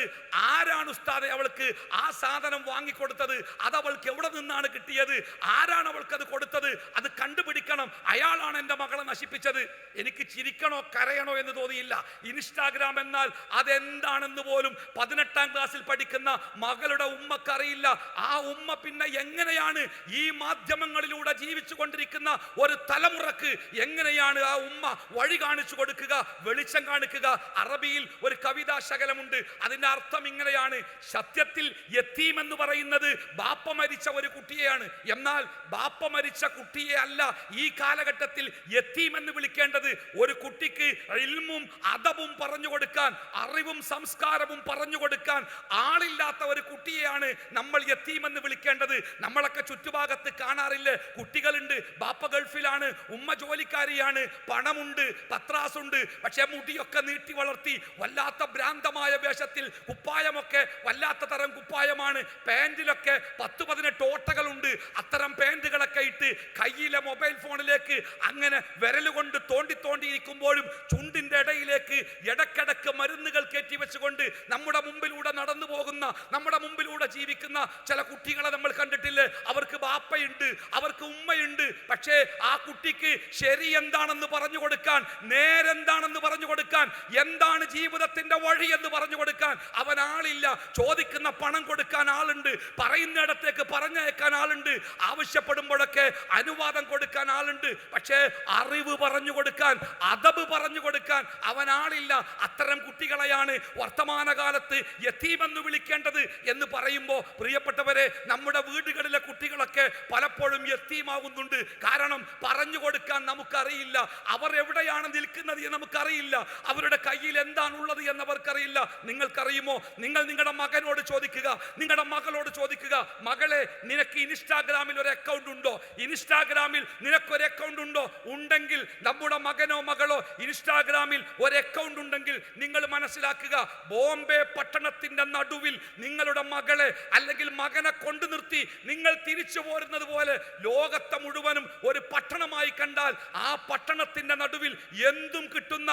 ആരാണ് ഉസ്താദെ അവൾക്ക് ആ സാധനം വാങ്ങിക്കൊടുത്തത്, അത് അവൾക്ക് എവിടെ നിന്നാണ് കിട്ടിയത്, ആരാണ് അവൾക്ക് അത് കൊടുത്തത്, അത് കണ്ടുപിടിക്കണം, അയാളാണ് എൻ്റെ മകളെ നശിപ്പിച്ചത്. എനിക്ക് ചിരിക്കണോ കരയണോ എന്ന് തോന്നിയില്ല. ഇൻസ്റ്റാഗ്രാം എന്നാൽ അതെന്താണെന്ന് പോലും 18ാം ക്ലാസ്സിൽ പഠിക്കുന്ന മകളുടെ ഉമ്മക്കറിയില്ല. ആ ഉമ്മ പിന്നെ എങ്ങനെയാണ് ഈ മാധ്യമങ്ങളിലൂടെ ജീവിച്ചു കൊണ്ടിരിക്കുന്ന ഒരു തലമുറക്ക് എങ്ങനെയാണ് ആ ഉമ്മ വഴി കാണിച്ചു കൊടുക്കുക, വെളിച്ചം കാണിക്കുക? അറബിയിൽ ഒരു കവിതാ ശകലമുണ്ട്, അതിന്റെ അർത്ഥം ഇങ്ങനെയാണ്: സത്യത്തിൽ യതീം എന്ന് പറയുന്നത് ബാപ്പ മരിച്ച ഒരു കുട്ടിയെയാണ്, എന്നാൽ ബാപ്പ മരിച്ച കുട്ടിയെ അല്ല ഈ കാലഘട്ടത്തിൽ യതീം എന്ന് വിളിക്കേണ്ടത്. ഒരു കുട്ടിക്ക് ഇൽമും അദബും പറഞ്ഞു കൊടുക്കാൻ, അറിവും സംസ്കാരവും പറഞ്ഞു കൊടുക്കാൻ ആളില്ലാത്ത ഒരു കുട്ടിയെയാണ് നമ്മൾ യത്തീമെന്ന് വിളിക്കേണ്ടത്? നമ്മളൊക്കെ ചുറ്റുഭാഗത്ത് കാണാറില്ലേ, കുട്ടികളുണ്ട്, ബാപ്പ ഗൾഫിലാണ്, ഉമ്മ ജോലിക്കാരിയാണ്, പണമുണ്ട്, പത്രാസുണ്ട്, പക്ഷെ മുടിയൊക്കെ നീട്ടി വളർത്തി വല്ലാത്ത ഭ്രാന്തമായ വേഷത്തിൽ, കുപ്പായമൊക്കെ വല്ലാത്ത തരം കുപ്പായമാണ്, പാൻറിലൊക്കെ 10-18 ഓട്ടകളുണ്ട്. അത്തരം പാൻറുകളൊക്കെ ഇട്ട് കയ്യിലെ മൊബൈൽ ഫോണിലേക്ക് അങ്ങനെ വിരലുകൊണ്ട് തോണ്ടിയിരിക്കുമ്പോഴും ചുണ്ടിന്റെ ഇടയിലേക്ക് ഇടക്കിടക്ക് മരുന്നുകൾ കയറ്റി വെച്ചുകൊണ്ട് നമ്മുടെ മുമ്പിലൂടെ നടന്നു പോകുന്ന, നമ്മുടെ മുമ്പിലൂടെ ജീവിക്കുന്ന ചില കുട്ടികളെ നമ്മൾ കണ്ടിട്ടില്ലേ? അവർക്ക് ബാപ്പയുണ്ട്, അവർക്ക് ഉമ്മയുണ്ട്, പക്ഷേ ആ കുട്ടിക്ക് ശരി എന്താണെന്ന് പറഞ്ഞു കൊടുക്കാൻ, നേരെന്താണെന്ന് പറഞ്ഞു കൊടുക്കാൻ, എന്താണ് ജീവിതത്തിന്റെ വഴി എന്ന് പറഞ്ഞു കൊടുക്കാൻ അവൻ ആളില്ല. ചോദിക്കുന്ന പണം കൊടുക്കാൻ ആളുണ്ട്, പറയുന്നിടത്തേക്ക് പറഞ്ഞയക്കാൻ ആളുണ്ട്, ആവശ്യപ്പെടുമ്പോഴൊക്കെ അനുവാദം കൊടുക്കാൻ ആളുണ്ട്, പക്ഷേ അറിവ് പറഞ്ഞു കൊടുക്കാൻ, അദബ് പറഞ്ഞു കൊടുക്കാൻ അവൻ ആളില്ല. അത്തരം കുട്ടികളെയാണ് വർത്തമാനകാലത്ത് യതീമെന്ന് വിളിക്കേണ്ടത് എന്ന് പറയുമ്പോൾ പ്രിയപ്പെട്ടവരെ, നമ്മുടെ വീടുകളിലെ കുട്ടികളൊക്കെ പലപ്പോഴും യതീമാവുന്നുണ്ട്. കാരണം പറഞ്ഞു കൊടുക്കാൻ നമുക്കറിയില്ല, അവർ എവിടെയാണ് നിൽക്കുന്നത് എന്ന് നമുക്കറിയില്ല, അവരുടെ കയ്യിൽ എന്താണുള്ളത് എന്ന് അവർക്കറിയില്ല. നിങ്ങൾക്കറിയുമോ? നിങ്ങൾ നിങ്ങളുടെ മകനോട് ചോദിക്കുക, നിങ്ങളുടെ മകളോട് ചോദിക്കുക, മകളെ നിനക്ക് ഇൻസ്റ്റാഗ്രാമിൽ ഒരു അക്കൗണ്ട് ഉണ്ടോ? ഇൻസ്റ്റാഗ്രാമിൽ നിനക്കൊരു അക്കൗണ്ട് ഉണ്ടോ? ഉണ്ടെങ്കിൽ നമ്മുടെ മകനോ മകളോ ഇൻസ്റ്റാഗ്രാമിൽ ഒരു അക്കൗണ്ട് ഉണ്ടെങ്കിൽ നിങ്ങൾ മനസ്സിലാക്കുക, ബോംബെ പട്ടണത്തിന്റെ നടുവിൽ നിങ്ങളുടെ മകളെ അല്ലെങ്കിൽ മകനെ കൊണ്ടു നിർത്തി നിങ്ങൾ തിരിച്ചു പോരുന്നത് പോലെ ലോകത്തെ മുഴുവനും ഒരു പട്ടണമായി കണ്ടാൽ ആ പട്ടണത്തിന്റെ നടുവിൽ എന്തും കിട്ടുന്ന,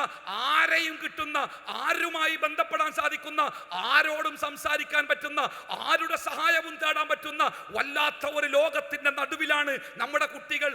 ആരെയും കിട്ടുന്ന, ആരുമായി ബന്ധപ്പെടാൻ സാധിക്കുന്ന, ആരോടും സംസാരിക്കാൻ പറ്റുന്ന, ആരുടെ സഹായവും തേടാൻ പറ്റുന്ന വല്ലാത്ത ഒരു ലോകത്തിന്റെ നടുവിലാണ് നമ്മുടെ കുട്ടികൾ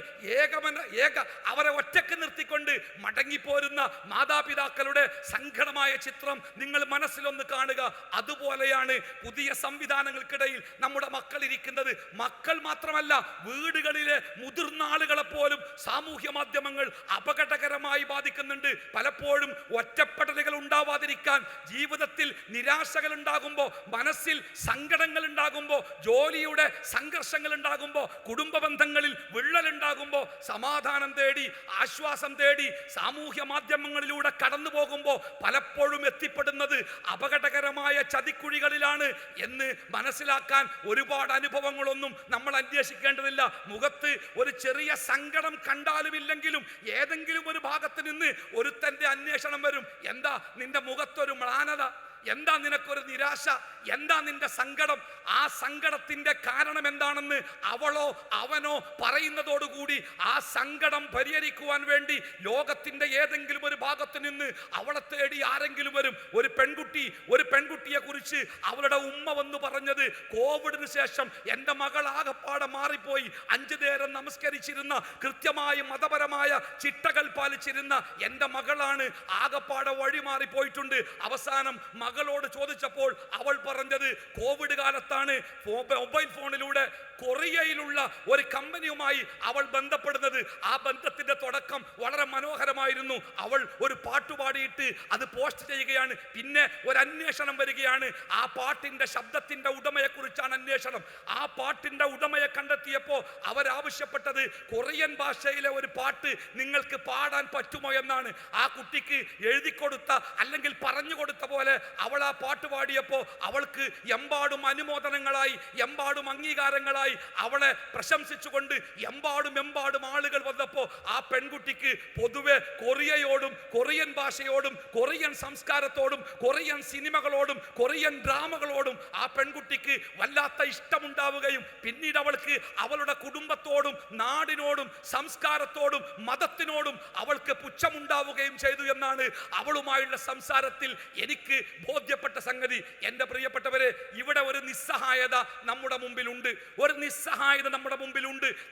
അവരെ ഒറ്റക്ക് നിർത്തിക്കൊണ്ട് മടങ്ങിപ്പോരുന്ന മാതാപിതാക്കളുടെ സങ്കടമായ ചിത്രം നിങ്ങൾ മനസ്സിലൊന്ന് കാണുക. അതുപോലെയാണ് പുതിയ സംവിധാനങ്ങൾക്കിടയിൽ നമ്മുടെ മക്കൾ ഇരിക്കുന്നത്. മക്കൾ മാത്രമല്ല, വീടുകളിലെ മുതിർന്ന ആളുകളെ പോലും സാമൂഹ്യ മാധ്യമങ്ങൾ അപകടകരമായി ബാധിക്കുന്നുണ്ട്. പലപ്പോഴും ഒറ്റപ്പെടലുകൾ ഉണ്ടാവാതിരിക്കാൻ, ജീവിതത്തിൽ നിരാശകൾ ഉണ്ടാകുമ്പോൾ, മനസ്സിൽ സങ്കടങ്ങൾ ഉണ്ടാകുമ്പോൾ, ജോലിയുടെ സംഘർഷങ്ങൾ ഉണ്ടാകുമ്പോൾ, കുടുംബ ബന്ധങ്ങളിൽ വിള്ളൽ ഉണ്ടാകുമ്പോൾ, സമാധാനം തേടി, ആശ്വാസം തേടി സാമൂഹ്യ മാധ്യമങ്ങളിലൂടെ കടന്നു പോകുമ്പോൾ പലപ്പോഴും എത്തിപ്പെടുന്നത് അപകടകരമായ ചതിക്കുഴികളിലാണ് എന്ന് മനസ്സിലാക്കാൻ ഒരുപാട് അനുഭവങ്ങളൊന്നും നമ്മൾ അന്വേഷിക്കേണ്ടതില്ല. മുഖത്ത് ഒരു ചെറിയ സങ്കടം കണ്ടാലും ഇല്ലെങ്കിലും ഏതെങ്കിലും ഒരു ഭാഗത്ത് നിന്ന് ഒരുത്തന്റെ അന്വേഷണം വരും. എന്താ നിന്റെ മുഖത്തൊരു മ്ലാനത? എന്താ നിനക്കൊരു നിരാശ? എന്താ നിന്റെ സങ്കടം? ആ സങ്കടത്തിന്റെ കാരണം എന്താണെന്ന് അവളോ അവനോ പറയുന്നതോടുകൂടി ആ സങ്കടം പരിഹരിക്കുവാൻ വേണ്ടി ലോകത്തിന്റെ ഏതെങ്കിലും ഒരു ഭാഗത്ത് നിന്ന് അവളെ തേടി ആരെങ്കിലും വരും. ഒരു പെൺകുട്ടിയെ കുറിച്ച് അവളുടെ ഉമ്മ വന്ന് പറഞ്ഞത്, കോവിഡിന് ശേഷം എൻ്റെ മകൾ ആകപ്പാടെ മാറിപ്പോയി, 5 നേരം നമസ്കരിച്ചിരുന്ന, കൃത്യമായി മതപരമായ ചിട്ടകൾ പാലിച്ചിരുന്ന എൻ്റെ മകളാണ് ആകപ്പാടെ വഴി മാറിപ്പോയിട്ടുണ്ട്. അവസാനം മകളോട് ചോദിച്ചപ്പോൾ അവൾ പറഞ്ഞത്, കോവിഡ് കാലത്താണ് മൊബൈൽ ഫോണിലൂടെ കൊറിയയിലുള്ള ഒരു കമ്പനിയുമായി അവൾ ബന്ധപ്പെടുന്നത്. ആ ബന്ധത്തിന്റെ തുടക്കം വളരെ മനോഹരമായിരുന്നു. അവൾ ഒരു പാട്ട് പാടിയിട്ട് അത് പോസ്റ്റ് ചെയ്യുകയാണ്. പിന്നെ ഒരു അന്വേഷണം വരികയാണ്. ആ പാട്ടിന്റെ ശബ്ദത്തിന്റെ ഉടമയെ കുറിച്ചാണ് അന്വേഷണം. ആ പാട്ടിന്റെ ഉടമയെ കണ്ടെത്തിയപ്പോൾ അവരാവശ്യപ്പെട്ടത് കൊറിയൻ ഭാഷയിലെ ഒരു പാട്ട് നിങ്ങൾക്ക് പാടാൻ പറ്റുമോ എന്നാണ്. ആ കുട്ടിക്ക് എഴുതി കൊടുത്ത അല്ലെങ്കിൽ പറഞ്ഞു കൊടുത്ത പോലെ അവൾ ആ പാട്ട് പാടിയപ്പോൾ അവൾക്ക് എമ്പാടും അനുമോദനങ്ങളായി, എമ്പാടും അംഗീകാരങ്ങളായി, അവളെ പ്രശംസിച്ചുകൊണ്ട് എമ്പാടും ആളുകൾ വന്നപ്പോൾ ആ പെൺകുട്ടിക്ക് പൊതുവെ കൊറിയയോടും, കൊറിയൻ ഭാഷയോടും, കൊറിയൻ സംസ്കാരത്തോടും, കൊറിയൻ സിനിമകളോടും, കൊറിയൻ ഡ്രാമകളോടും ആ പെൺകുട്ടിക്ക് വല്ലാത്ത ഇഷ്ടമുണ്ടാവുകയും പിന്നീട് അവൾക്ക് അവളുടെ കുടുംബത്തോടും, നാടിനോടും, സംസ്കാരത്തോടും, മതത്തിനോടും അവൾക്ക് പുച്ഛമുണ്ടാവുകയും ചെയ്തു എന്നാണ് അവളുമായുള്ള സംസാരത്തിൽ എനിക്ക് ബോധ്യപ്പെട്ട സംഗതി. എൻ്റെ പ്രിയപ്പെട്ടവരെ, ഇവിടെ ഒരു നിസ്സഹായത നമ്മുടെ മുമ്പിലുണ്ട്.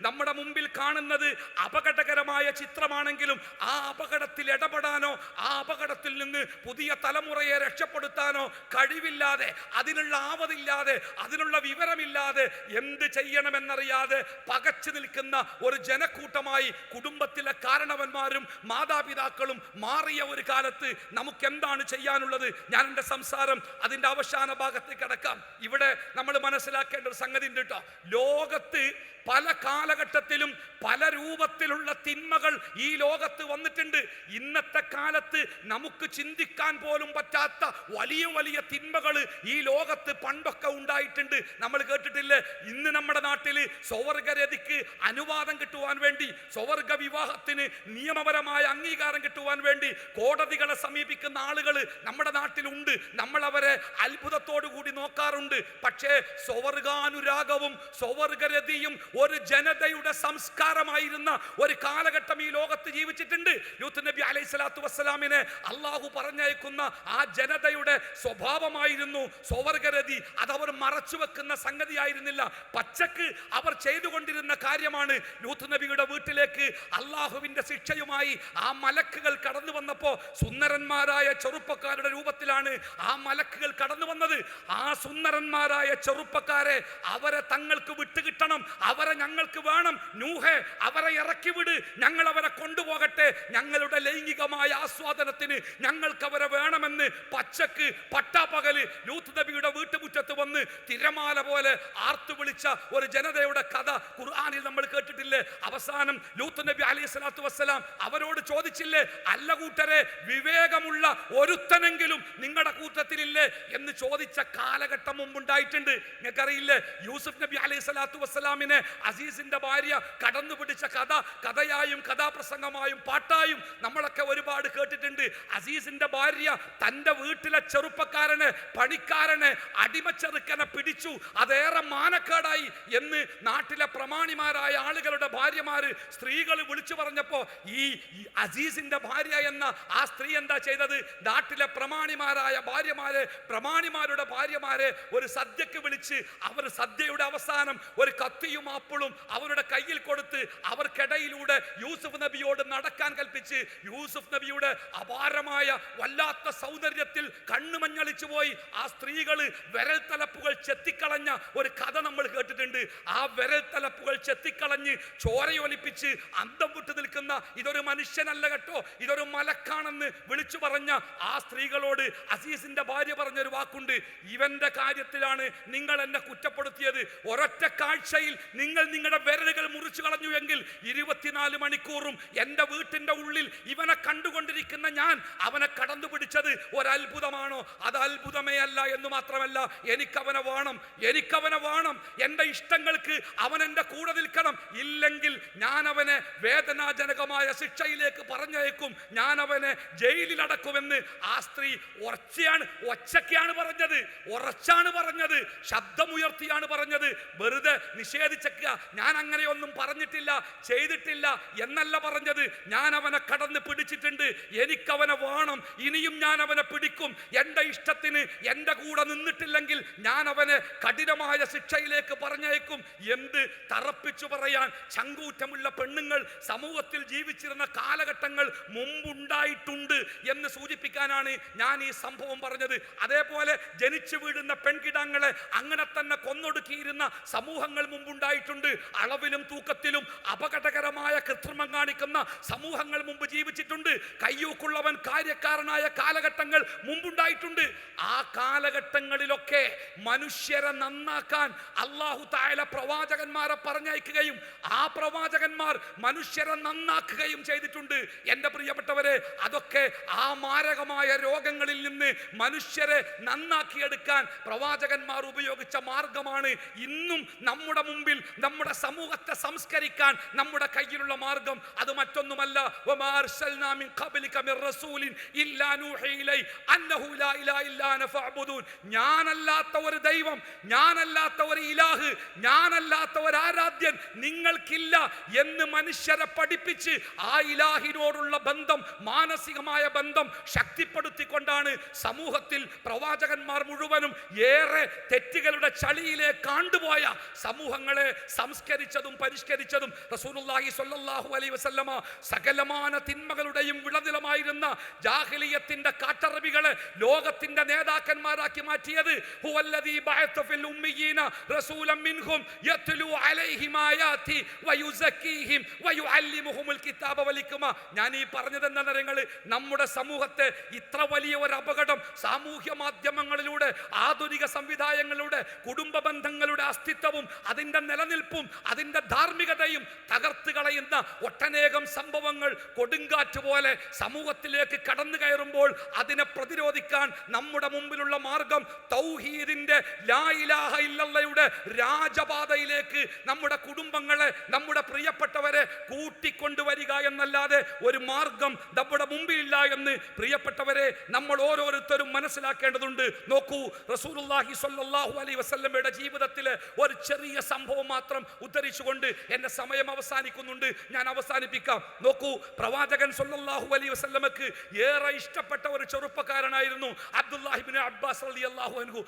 നമ്മുടെ മുമ്പിൽ കാണുന്നത് അപകടകരമായ ചിത്രമാണെങ്കിലും ആ അപകടത്തിൽ ഇടപെടാനോ ആ അപകടത്തിൽ നിന്ന് പുതിയ തലമുറയെ രക്ഷപ്പെടുത്താനോ കഴിവില്ലാതെ, അതിനുള്ള ആവതില്ലാതെ, അതിനുള്ള വിവരമില്ലാതെ, എന്ത് ചെയ്യണമെന്നറിയാതെ പകച്ചു നിൽക്കുന്ന ഒരു ജനക്കൂട്ടമായി കുടുംബത്തിലെ കാരണവന്മാരും മാതാപിതാക്കളും മാറിയ ഒരു കാലത്ത് നമുക്ക് എന്താണ് ചെയ്യാനുള്ളത്? ഞാൻ എൻ്റെ സംസാരം അതിൻ്റെ അവസാന ഭാഗത്തേക്ക് കടക്കാം. ഇവിടെ നമ്മൾ മനസ്സിലാക്കേണ്ട ഒരു സംഗതി ഉണ്ട് കേട്ടോ. ലോകത്ത് പല കാലഘട്ടത്തിലും പല രൂപത്തിലുള്ള തിന്മകൾ ഈ ലോകത്ത് വന്നിട്ടുണ്ട്. ഇന്നത്തെ കാലത്ത് നമുക്ക് ചിന്തിക്കാൻ പോലും പറ്റാത്ത വലിയ വലിയ തിന്മകൾ ഈ ലോകത്ത് പണ്ടൊക്കെ ഉണ്ടായിട്ടുണ്ട്. ഉണ്ടായിട്ടുണ്ട്. നമ്മൾ കേട്ടിട്ടില്ലേ, ഇന്ന് നമ്മുടെ നാട്ടിൽ സ്വവർഗരതിക്ക് അനുവാദം കിട്ടുവാൻ വേണ്ടി, സ്വവർഗ വിവാഹത്തിന് നിയമപരമായ അംഗീകാരം കിട്ടുവാൻ വേണ്ടി കോടതികളെ സമീപിക്കുന്ന ആളുകൾ നമ്മുടെ നാട്ടിലുണ്ട്. നമ്മൾ അവരെ അത്ഭുതത്തോടു കൂടി നോക്കാറുണ്ട്. പക്ഷേ സ്വവർഗാനുരാഗവും സ്വവർഗരതിയും ഒരു ജനതയുടെ സംസ്കാരമായിരുന്ന ഒരു കാലഘട്ടം ഈ ലോകത്ത് ജീവിച്ചിട്ടുണ്ട്. ലൂത്ത് നബി അലൈഹി സ്വലാത്തു വസ്സലാമിനെ അള്ളാഹു പറഞ്ഞയക്കുന്ന ആ ജനതയുടെ സ്വഭാവമായിരുന്നു സ്വവർഗരതി. അതവർ മറച്ചു വെക്കുന്ന സംഗതിയായിരുന്നില്ല, പച്ചക്ക് അവർ ചെയ്തുകൊണ്ടിരുന്ന കാര്യമാണ്. ലൂത്ത് നബിയുടെ വീട്ടിലേക്ക് അള്ളാഹുവിന്റെ ശിക്ഷയുമായി ആ മലക്കുകൾ കടന്നു വന്നപ്പോ സുന്ദരന്മാരായ ചെറുപ്പക്കാരുടെ രൂപത്തിലാണ് ആ മലക്കുകൾ കടന്നു വന്നത്. ആ സുന്ദരന്മാരായ ചെറുപ്പക്കാരെ അവരെ തങ്ങൾക്ക് വിട്ടുകിട്ടണം, അവരെ ഞങ്ങൾക്ക് വേണം. നൂഹേ, അവരെ ഇറക്കി വിട്, ഞങ്ങൾ അവരെ കൊണ്ടുപോകട്ടെ, ഞങ്ങളുടെ ലൈംഗികമായ ആസ്വാദനത്തിന് ഞങ്ങൾക്ക് അവരെ വേണമെന്ന് പച്ചക്ക് പട്ടാപ്പകല് ലൂത്ത് നബിയുടെ വീട്ടുമുറ്റത്ത് വന്ന് തിരമാല പോലെ ആർത്തു വിളിച്ച ഒരു ജനതയുടെ കഥ ഖുർആനിൽ നമ്മൾ കേട്ടിട്ടില്ലേ? അവസാനം ലൂത്ത് നബി അലൈഹി സ്വലാത്തു വസ്സലാം അവരോട് ചോദിച്ചില്ലേ, അല്ല കൂട്ടരെ, വിവേകമുള്ള ഒരുത്തനെങ്കിലും നിങ്ങളുടെ കൂട്ടത്തിലില്ലേ എന്ന് ചോദിച്ച കാലഘട്ടം മുമ്പുണ്ടായിട്ടുണ്ട്. നിങ്ങൾക്കറിയില്ലേ, യൂസുഫ് നബി അലൈഹി സ്വലാത്തു വസ്സലാമിനെ അസീസിന്റെ ഭാര്യ കടന്നു പിടിച്ച കഥ കഥയായും കഥാപ്രസംഗമായും പാട്ടായും നമ്മളൊക്കെ ഒരുപാട് കേട്ടിട്ടുണ്ട്. അസീസിന്റെ ഭാര്യ തന്റെ വീട്ടിലെ ചെറുപ്പക്കാരനെ, പണിക്കാരനെ, അടിമച്ചെറുക്കനെ പിടിച്ചു, അതേറെ മാനക്കേടായി എന്ന് നാട്ടിലെ പ്രമാണിമാരായ ആളുകളുടെ ഭാര്യമാര്, സ്ത്രീകൾ വിളിച്ചു പറഞ്ഞപ്പോ ഈ അസീസിന്റെ ഭാര്യ എന്ന ആ സ്ത്രീ എന്താ ചെയ്തത്? നാട്ടിലെ പ്രമാണിമാരായ ഭാര്യമാരെ, പ്രമാണിമാരുടെ ഭാര്യമാരെ ഒരു സദ്യക്ക് വിളിച്ച് അവർ സദ്യയുടെ അവസാനം ഒരു കത്തിയും ആപ്പിളും അവരുടെ കയ്യിൽ കൊടുത്ത് അവർക്കിടയിലൂടെ യൂസുഫ് നബിയോട് നടക്കാൻ കൽപ്പിച്ച് യൂസുഫ് നബിയുടെ അപാരമായ വല്ലാത്ത സൗന്ദര്യത്തിൽ കണ്ണുമഞ്ഞളിച്ചു പോയി ആ സ്ത്രീകൾ വിരൽ തലപ്പുകൾ ചെത്തിക്കളഞ്ഞ ഒരു കഥ നമ്മൾ കേട്ടിട്ടുണ്ട്. ആ വിരൽ തലപ്പുകൾ ചെത്തിക്കളഞ്ഞ് ചോരയൊലിപ്പിച്ച് അന്തം വിട്ടു നിൽക്കുന്ന, ഇതൊരു മനുഷ്യനല്ല കേട്ടോ, ഇതൊരു മലക്കാണെന്ന് വിളിച്ചു പറഞ്ഞ ആ സ്ത്രീകളോട് അസീസിന്റെ ഭാര്യ പറഞ്ഞൊരു വാക്കുണ്ട്, ഇവന്റെ കാര്യത്തിലാണ് നിങ്ങൾ എന്നെ കുറ്റപ്പെടുത്തിയത്. ഒരൊറ്റ കാഴ്ചയിൽ നിങ്ങൾ നിങ്ങളുടെ വിരലുകൾ മുറിച്ചു കളഞ്ഞു എങ്കിൽ 24 മണിക്കൂറും എന്റെ വീട്ടിന്റെ ഉള്ളിൽ ഇവനെ കണ്ടുകൊണ്ടിരിക്കുന്ന ഞാൻ അവനെ കടന്നുപിടിച്ചത് ഒരത്ഭുതമാണോ? അത് അത്ഭുതമേ അല്ല എന്ന് മാത്രമല്ല, എനിക്കവനെ വേണം, എനിക്കവനെ വേണം. എന്റെ ഇഷ്ടങ്ങൾക്ക് അവൻ എന്റെ കൂടെ നിൽക്കണം. ഇല്ലെങ്കിൽ ഞാൻ അവനെ വേദനാജനകമായ ശിക്ഷയിലേക്ക് പറഞ്ഞയക്കും, ഞാൻ അവനെ ജയിലിൽ അടക്കുമെന്ന് ആ സ്ത്രീ ഒച്ചയ്ക്കാണ് പറഞ്ഞത്, ഉറച്ചാണ് പറഞ്ഞത്, ശബ്ദമുയർത്തിയാണ് പറഞ്ഞത്. വെറുതെ നിഷേധിച്ചേക്കുക, ഞാൻ അങ്ങനെയൊന്നും പറഞ്ഞിട്ടില്ല, ചെയ്തിട്ടില്ല എന്നല്ല പറഞ്ഞത്. ഞാൻ അവനെ കടന്ന് പിടിച്ചിട്ടുണ്ട്, എനിക്കവനെ വേണം, ഇനിയും ഞാൻ അവനെ പിടിക്കും. എന്റെ ഇഷ്ടത്തിന് എന്റെ കൂടെ നിന്നിട്ടില്ലെങ്കിൽ ഞാൻ അവനെ കഠിനമായ ശിക്ഷയിലേക്ക് പറഞ്ഞയക്കും. എന്ത് തറപ്പിച്ചു പറയാൻ ചങ്കൂറ്റമുള്ള പെണ്ണുങ്ങൾ സമൂഹത്തിൽ ജീവിച്ചിരുന്ന കാലഘട്ടങ്ങൾ മുമ്പുണ്ടായിട്ടുണ്ട് എന്ന് സൂചിപ്പിക്കാനാണ് ഞാൻ ഈ സംഭവം പറഞ്ഞത്. അതേപോലെ ജനിച്ചു വീഴുന്ന പെൺകിടാങ്ങളെ അങ്ങനെ തന്നെ കൊന്നൊടുക്കിയിരുന്ന സമൂഹങ്ങൾ മുമ്പുണ്ടായിട്ടുണ്ട്. അളവിലും തൂക്കത്തിലും അപകടകരമായ കൃത്രിമം കാണിക്കുന്ന സമൂഹങ്ങൾ മുമ്പ് ജീവിച്ചിട്ടുണ്ട്. കയ്യൂക്കുള്ളവൻ കാര്യക്കാരനായ കാലഘട്ടങ്ങൾ മുമ്പുണ്ടായിട്ടുണ്ട്. ആ കാലഘട്ടങ്ങളിലൊക്കെ മനുഷ്യരെ നന്നാക്കാൻ അല്ലാഹു തആല പ്രവാചകന്മാരെ പറഞ്ഞയക്കുകയും ആ പ്രവാചകന്മാർ മനുഷ്യരെ നന്നാക്കുകയും ചെയ്തിട്ടുണ്ട്. എൻ്റെ പ്രിയപ്പെട്ടവരെ, അതൊക്കെ ആ മാരകമായ രോഗങ്ങളിൽ നിന്ന് മനുഷ്യരെ നന്നാക്കിയെടുക്കാൻ പ്രവാചകന്മാർ ഉപയോഗിച്ച മാർഗമാണ്. ഇന്നും നമ്മുടെ മുമ്പിൽ നമ്മുടെ സമൂഹത്തെ സംസ്കരിക്കാൻ നമ്മുടെ കയ്യിലുള്ള മാർഗം അത് മറ്റൊന്നുമല്ല. വമാ അർസൽനാ മിൻ ഖബ്ലിക മിർ റസൂലിൻ ഇല്ലാ നൂഹി ഇലൈഹി അന്നഹു ലാ ഇലാഹ ഇല്ലാ അന ഫഅബ്ദൂൻ. ഞാനല്ലാത്ത ഒരു ദൈവം, ഞാനല്ലാത്ത ഒരു ഇലാഹ്, ഞാനല്ലാത്ത ഒരു ആരാധ്യൻ നിങ്ങൾക്കില്ല എന്ന് മനുഷ്യരെ പഠിപ്പിച്ച് ആ ഇലാഹിനോടുള്ള ബന്ധം, മാനസികമായ ബന്ധം ശക്തിപ്പെടുത്തിക്കൊണ്ടാണ് സമൂഹത്തിൽ പ്രവാചകന്മാർ മുഴുവനും ഏറെ തെറ്റുകളുടെ ചളിയിലേക്ക് കാണ്ടുപോയ സമൂഹങ്ങളെ സംസ്കരിച്ചതും പരിഷ്കരിച്ചതും. റസൂലുള്ളാഹി സ്വല്ലല്ലാഹു അലൈഹി വസല്ലമ സകലമാന തിന്മകളുടെയും വിളനിലമായിരുന്ന ജാഹിലിയത്തിന്റെ കാട്ടറബികളെ ലോകത്തിന്റെ നേതാക്കന്മാരാക്കി മാറ്റിയത് ഹുവല്ലദീ ബഅത ഫിൽ ഉമ്മീന റസൂലൻ മിൻഹും യത്ലു അലൈഹിം ആയാതി വയുസക്കീഹിം വയുഅല്ലിമുഹുൽ കിതാബ വൽ ഹിക്മ. ഞാൻ ഈ പറഞ്ഞതെന്താ നിങ്ങൾ, നമ്മുടെ സമൂഹത്തെ ഇത്ര വലിയ ഒരു അപകടം സാമൂഹ്യ മാധ്യമങ്ങളിലൂടെ, ആധുനിക സംവിധാനങ്ങളിലൂടെ കുടുംബ ബന്ധങ്ങളുടെ അസ്തിത്വവും അതിന്റെ നിലനിൽപ്പും അതിന്റെ ധാർമ്മികതയും തകർത്ത് കളയുന്ന ഒട്ടനേകം സംഭവങ്ങൾ കൊടുങ്കാറ്റ് പോലെ സമൂഹത്തിലേക്ക് കടന്നു കയറുമ്പോൾ അതിനെ പ്രതിരോധിക്കാൻ നമ്മുടെ മുമ്പിലുള്ള മാർഗം തൗഹീദിന്റെ ലാ ഇലാഹ ഇല്ലല്ലയുടെ രാജപാതയിലേക്ക് നമ്മുടെ കുടുംബങ്ങളെ, നമ്മുടെ പ്രിയപ്പെട്ടവരെ കൂട്ടിക്കൊണ്ടുവരിക എന്നല്ലാതെ ഒരു മാർഗം നമ്മുടെ മുമ്പിലില്ല എന്ന് പ്രിയപ്പെട്ടവരെ നമ്മൾ ഓരോരുത്തരും മനസ്സിലാക്കേണ്ടതുണ്ട്. നോക്കൂ, റസൂലുള്ളാഹി സ്വല്ലല്ലാഹു അലൈഹി വസല്ലമയുടെ ജീവിതത്തിലെ ഒരു ചെറിയ സംഭവം മാത്രം ഉദ്ധരിച്ചുകൊണ്ട് എന്റെ സമയം അവസാനിക്കുന്നുണ്ട്, ഞാൻ അവസാനിപ്പിക്കാം. നോക്കൂ, പ്രവാചകൻ സ്വല്ലല്ലാഹു അലൈഹി വസല്ലമക്ക് ഏറെ ഇഷ്ടപ്പെട്ട ഒരു ചെറുപ്പക്കാരനായിരുന്നു അബ്ദുല്ലാഹി ഇബ്നു അബ്ബാസ് റളിയല്ലാഹു അൻഹു.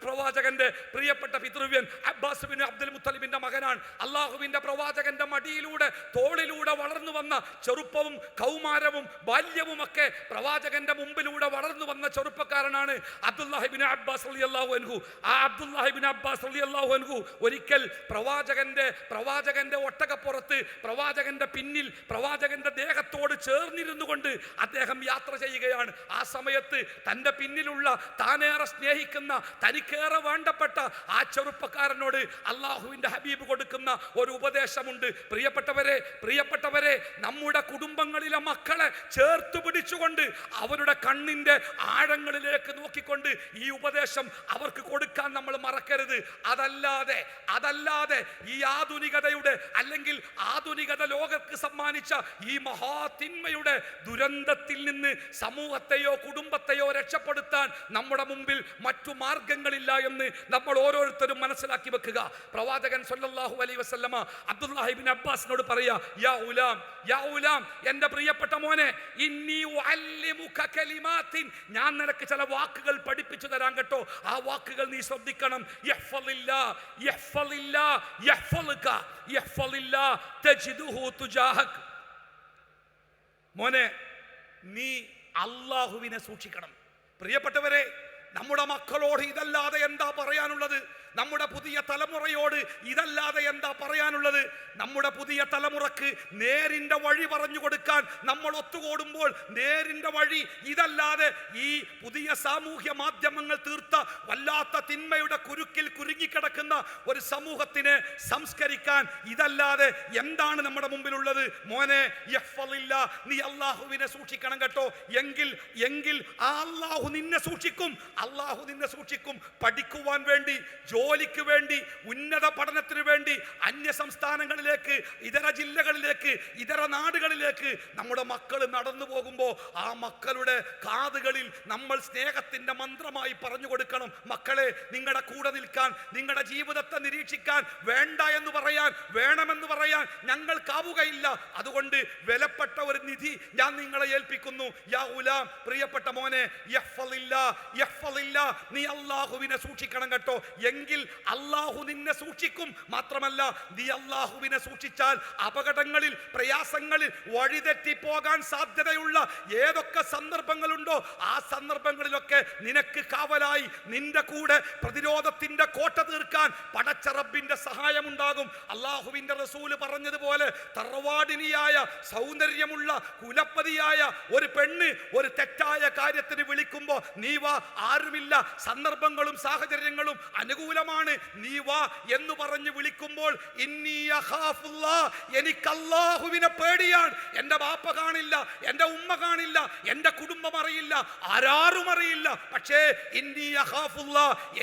പ്രവാചകന്റെ പ്രിയപ്പെട്ട പിതൃവ്യൻ അബ്ബാസ് ഇബ്നു അബ്ദുൽ മുത്തലിബിന്റെ മകനാണ്. അള്ളാഹുവിന്റെ പ്രവാചകന്റെ മടിയിലൂടെ, തോളിലൂടെ വളർന്നു വന്ന ചെറുപ്പവും കൗമാരവും ബാല്യവും ഒക്കെ പ്രവാചകന്റെ മുമ്പിലൂടെ വളർന്നു വന്ന ചെറുപ്പക്കാരനാണ് അബ്ദുല്ലാഹി ഇബ്നു അബ്ബാസ് റളിയല്ലാഹു അൻഹു. ആ അബ്ദുല്ലാഹി ഇബ്നു അബ്ബാസ് റളിയല്ലാഹു അൻഹു ഒരിക്കൽ പ്രവാചകന്റെ ഒട്ടകപ്പുറത്ത്, പ്രവാചകന്റെ പിന്നിൽ, പ്രവാചകന്റെ ദേഹത്തോട് ചേർന്നിരുന്നു കൊണ്ട് അദ്ദേഹം യാത്ര ചെയ്യുകയാണ്. ആ സമയത്ത് തന്റെ പിന്നിലുള്ള, താനേറെ സ്നേഹിക്കുന്ന, തനിക്കേറെ വേണ്ടപ്പെട്ട ആ ചെറുപ്പക്കാരനോട് അള്ളാഹുവിന്റെ ഹബീബ് കൊടുക്കുന്ന ഒരു ഉപദേശമുണ്ട്. പ്രിയപ്പെട്ടവരെ, നമ്മുടെ കുടുംബങ്ങളിലെ മക്കളെ ചേർത്ത് പിടിച്ചുകൊണ്ട് അവരുടെ കണ്ണിന്റെ ആഴങ്ങളിലേക്ക് നോക്കിക്കൊണ്ട് ഈ ഉപദേശം അവർക്ക് കൊടുക്കാൻ നമ്മൾ മറക്കരുത്. അതല്ലാതെ ഈ ആധുനികതയുടെ, അല്ലെങ്കിൽ ആധുനികത ലോകർക്ക് സമ്മാനിച്ച ഈ മഹാതിന്മയുടെ ദുരന്തത്തിൽ നിന്ന് സമൂഹത്തെയോ കുടുംബത്തെയോ രക്ഷപ്പെടുത്താൻ നമ്മുടെ മുമ്പിൽ മറ്റു മാർഗങ്ങളില്ല എന്ന് നമ്മൾ ഓരോരുത്തരും മനസ്സിലാക്കി വെക്കുക. പ്രവാചകൻ സ്വല്ലല്ലാഹു അലൈഹി വസല്ലമ അബ്ദുല്ലാഹി ഇബ്നു അബ്ബാസിനോട് പറയാ, യാ ഉലാം, എന്റെ പ്രിയപ്പെട്ട മോനെ, ഇന്നി ഉഅല്ലിമുക കലിമാത്തിൻ, ഞാൻ നിനക്ക് ചില വാക്കുകൾ പഠിപ്പിച്ചു തരാൻ കേട്ടോ. ആ വാക്കുകൾ നീ ശ്രദ്ധിക്കണം. മോനെ, നീ അല്ലാഹുവിനെ സൂക്ഷിക്കണം. പ്രിയപ്പെട്ടവരെ, നമ്മുടെ മക്കളോട് ഇതല്ലാതെ എന്താ പറയാനുള്ളത്? നമ്മുടെ പുതിയ തലമുറയോട് ഇതല്ലാതെ എന്താ പറയാനുള്ളത്? നമ്മുടെ പുതിയ തലമുറക്ക് നേരിന്റെ വഴി പറഞ്ഞു കൊടുക്കാൻ നമ്മൾ ഒത്തുകൂടുമ്പോൾ നേരിന്റെ വഴി ഇതല്ലാതെ ഈ പുതിയ സാമൂഹ്യ മാധ്യമങ്ങൾ തീർത്ത വല്ലാത്ത തിന്മയുടെ കുരുക്കിൽ കുരുങ്ങിക്കിടക്കുന്ന ഒരു സമൂഹത്തിനെ സംസ്കരിക്കാൻ ഇതല്ലാതെ എന്താണ് നമ്മുടെ മുമ്പിലുള്ളത്? മോനെ, നീ അള്ളാഹുവിനെ സൂക്ഷിക്കണം കേട്ടോ. എങ്കിൽ ആ അള്ളാഹു നിന്നെ സൂക്ഷിക്കും. പഠിക്കുവാൻ വേണ്ടി, ജോലിക്ക് വേണ്ടി, ഉന്നത പഠനത്തിന് വേണ്ടി അന്യ സംസ്ഥാനങ്ങളിലേക്ക്, ഇതര ജില്ലകളിലേക്ക്, ഇതര നാടുകളിലേക്ക് നമ്മുടെ മക്കൾ നടന്നു പോകുമ്പോൾ ആ മക്കളുടെ കാതുകളിൽ നമ്മൾ സ്നേഹത്തിന്റെ മന്ത്രമായി പറഞ്ഞു കൊടുക്കണം. മക്കളെ, നിങ്ങളുടെ കൂടെ നിൽക്കാൻ, നിങ്ങളുടെ ജീവിതത്തെ നിരീക്ഷിക്കാൻ, വേണ്ട എന്ന് പറയാൻ, വേണമെന്ന് പറയാൻ ഞങ്ങൾക്കാവുകയില്ല. അതുകൊണ്ട് വിലപ്പെട്ട ഒരു നിധി ഞാൻ നിങ്ങളെ ഏൽപ്പിക്കുന്നു. യാ ഉലാം, പ്രിയപ്പെട്ട മോനെ, നീ അള്ളാഹുവിനെ സൂക്ഷിക്കണം കേട്ടോ. എങ്കിൽ അള്ളാഹു നിന്നെ സൂക്ഷിക്കും. മാത്രമല്ല, നീ അള്ളാഹുവിനെ സൂക്ഷിച്ചാൽ അപകടങ്ങളിൽ, പ്രയാസങ്ങളിൽ വഴിതെറ്റി പോകാൻ സാധ്യതയുള്ള ഏതൊക്കെ സന്ദർഭങ്ങളുണ്ടോ ആ സന്ദർഭങ്ങളിലൊക്കെ നിനക്ക് കാവലായി, നിന്റെ കൂടെ പ്രതിരോധത്തിന്റെ കോട്ട തീർക്കാൻ പടച്ച റബ്ബിന്റെ സഹായമുണ്ടാകും. അള്ളാഹുവിന്റെ റസൂല് പറഞ്ഞതുപോലെ, തറവാടിനിയായ, സൗന്ദര്യമുള്ള, കുലപ്പതിയായ ഒരു പെണ്ണ് ഒരു തെറ്റായ കാര്യത്തിന് വിളിക്കുമ്പോ നീ വാ, ആരുമില്ല, സന്ദർഭങ്ങളും സാഹചര്യങ്ങളും അനുകൂലമാണ്, നീ വാ എന്ന് പറഞ്ഞ് വിളിക്കുമ്പോൾ എനിക്ക് അല്ലാഹുവിനെ പേടിയാണ്. എൻ്റെ ബാപ്പ കാണില്ല, എൻ്റെ ഉമ്മ കാണില്ല, എൻ്റെ കുടുംബം അറിയില്ല, ആരാരും അറിയില്ല, പക്ഷേ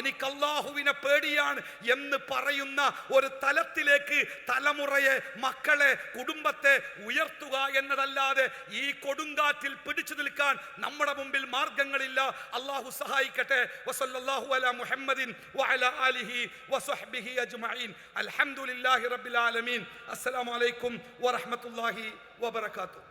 എനിക്ക് അല്ലാഹുവിനെ പേടിയാണ് എന്ന് പറയുന്ന ഒരു തലത്തിലേക്ക് തലമുറയെ, മക്കളെ, കുടുംബത്തെ ഉയർത്തുക എന്നതല്ലാതെ ഈ കൊടുങ്കാറ്റിൽ പിടിച്ചു നിൽക്കാൻ നമ്മുടെ മുമ്പിൽ മാർഗങ്ങളില്ല. അല്ലാഹു സഹായിക്കട്ടെ. വസല്ലല്ലാഹു അലാ മുഹമ്മദിൻ വഅലാ ആലിഹി വസഹ്ബിഹി അജ്മഈൻ. അൽഹംദുലില്ലാഹി റബ്ബിൽ ആലമീൻ. അസ്സലാമു അലൈക്കും വറഹ്മത്തുള്ളാഹി വബറകാതുഹു.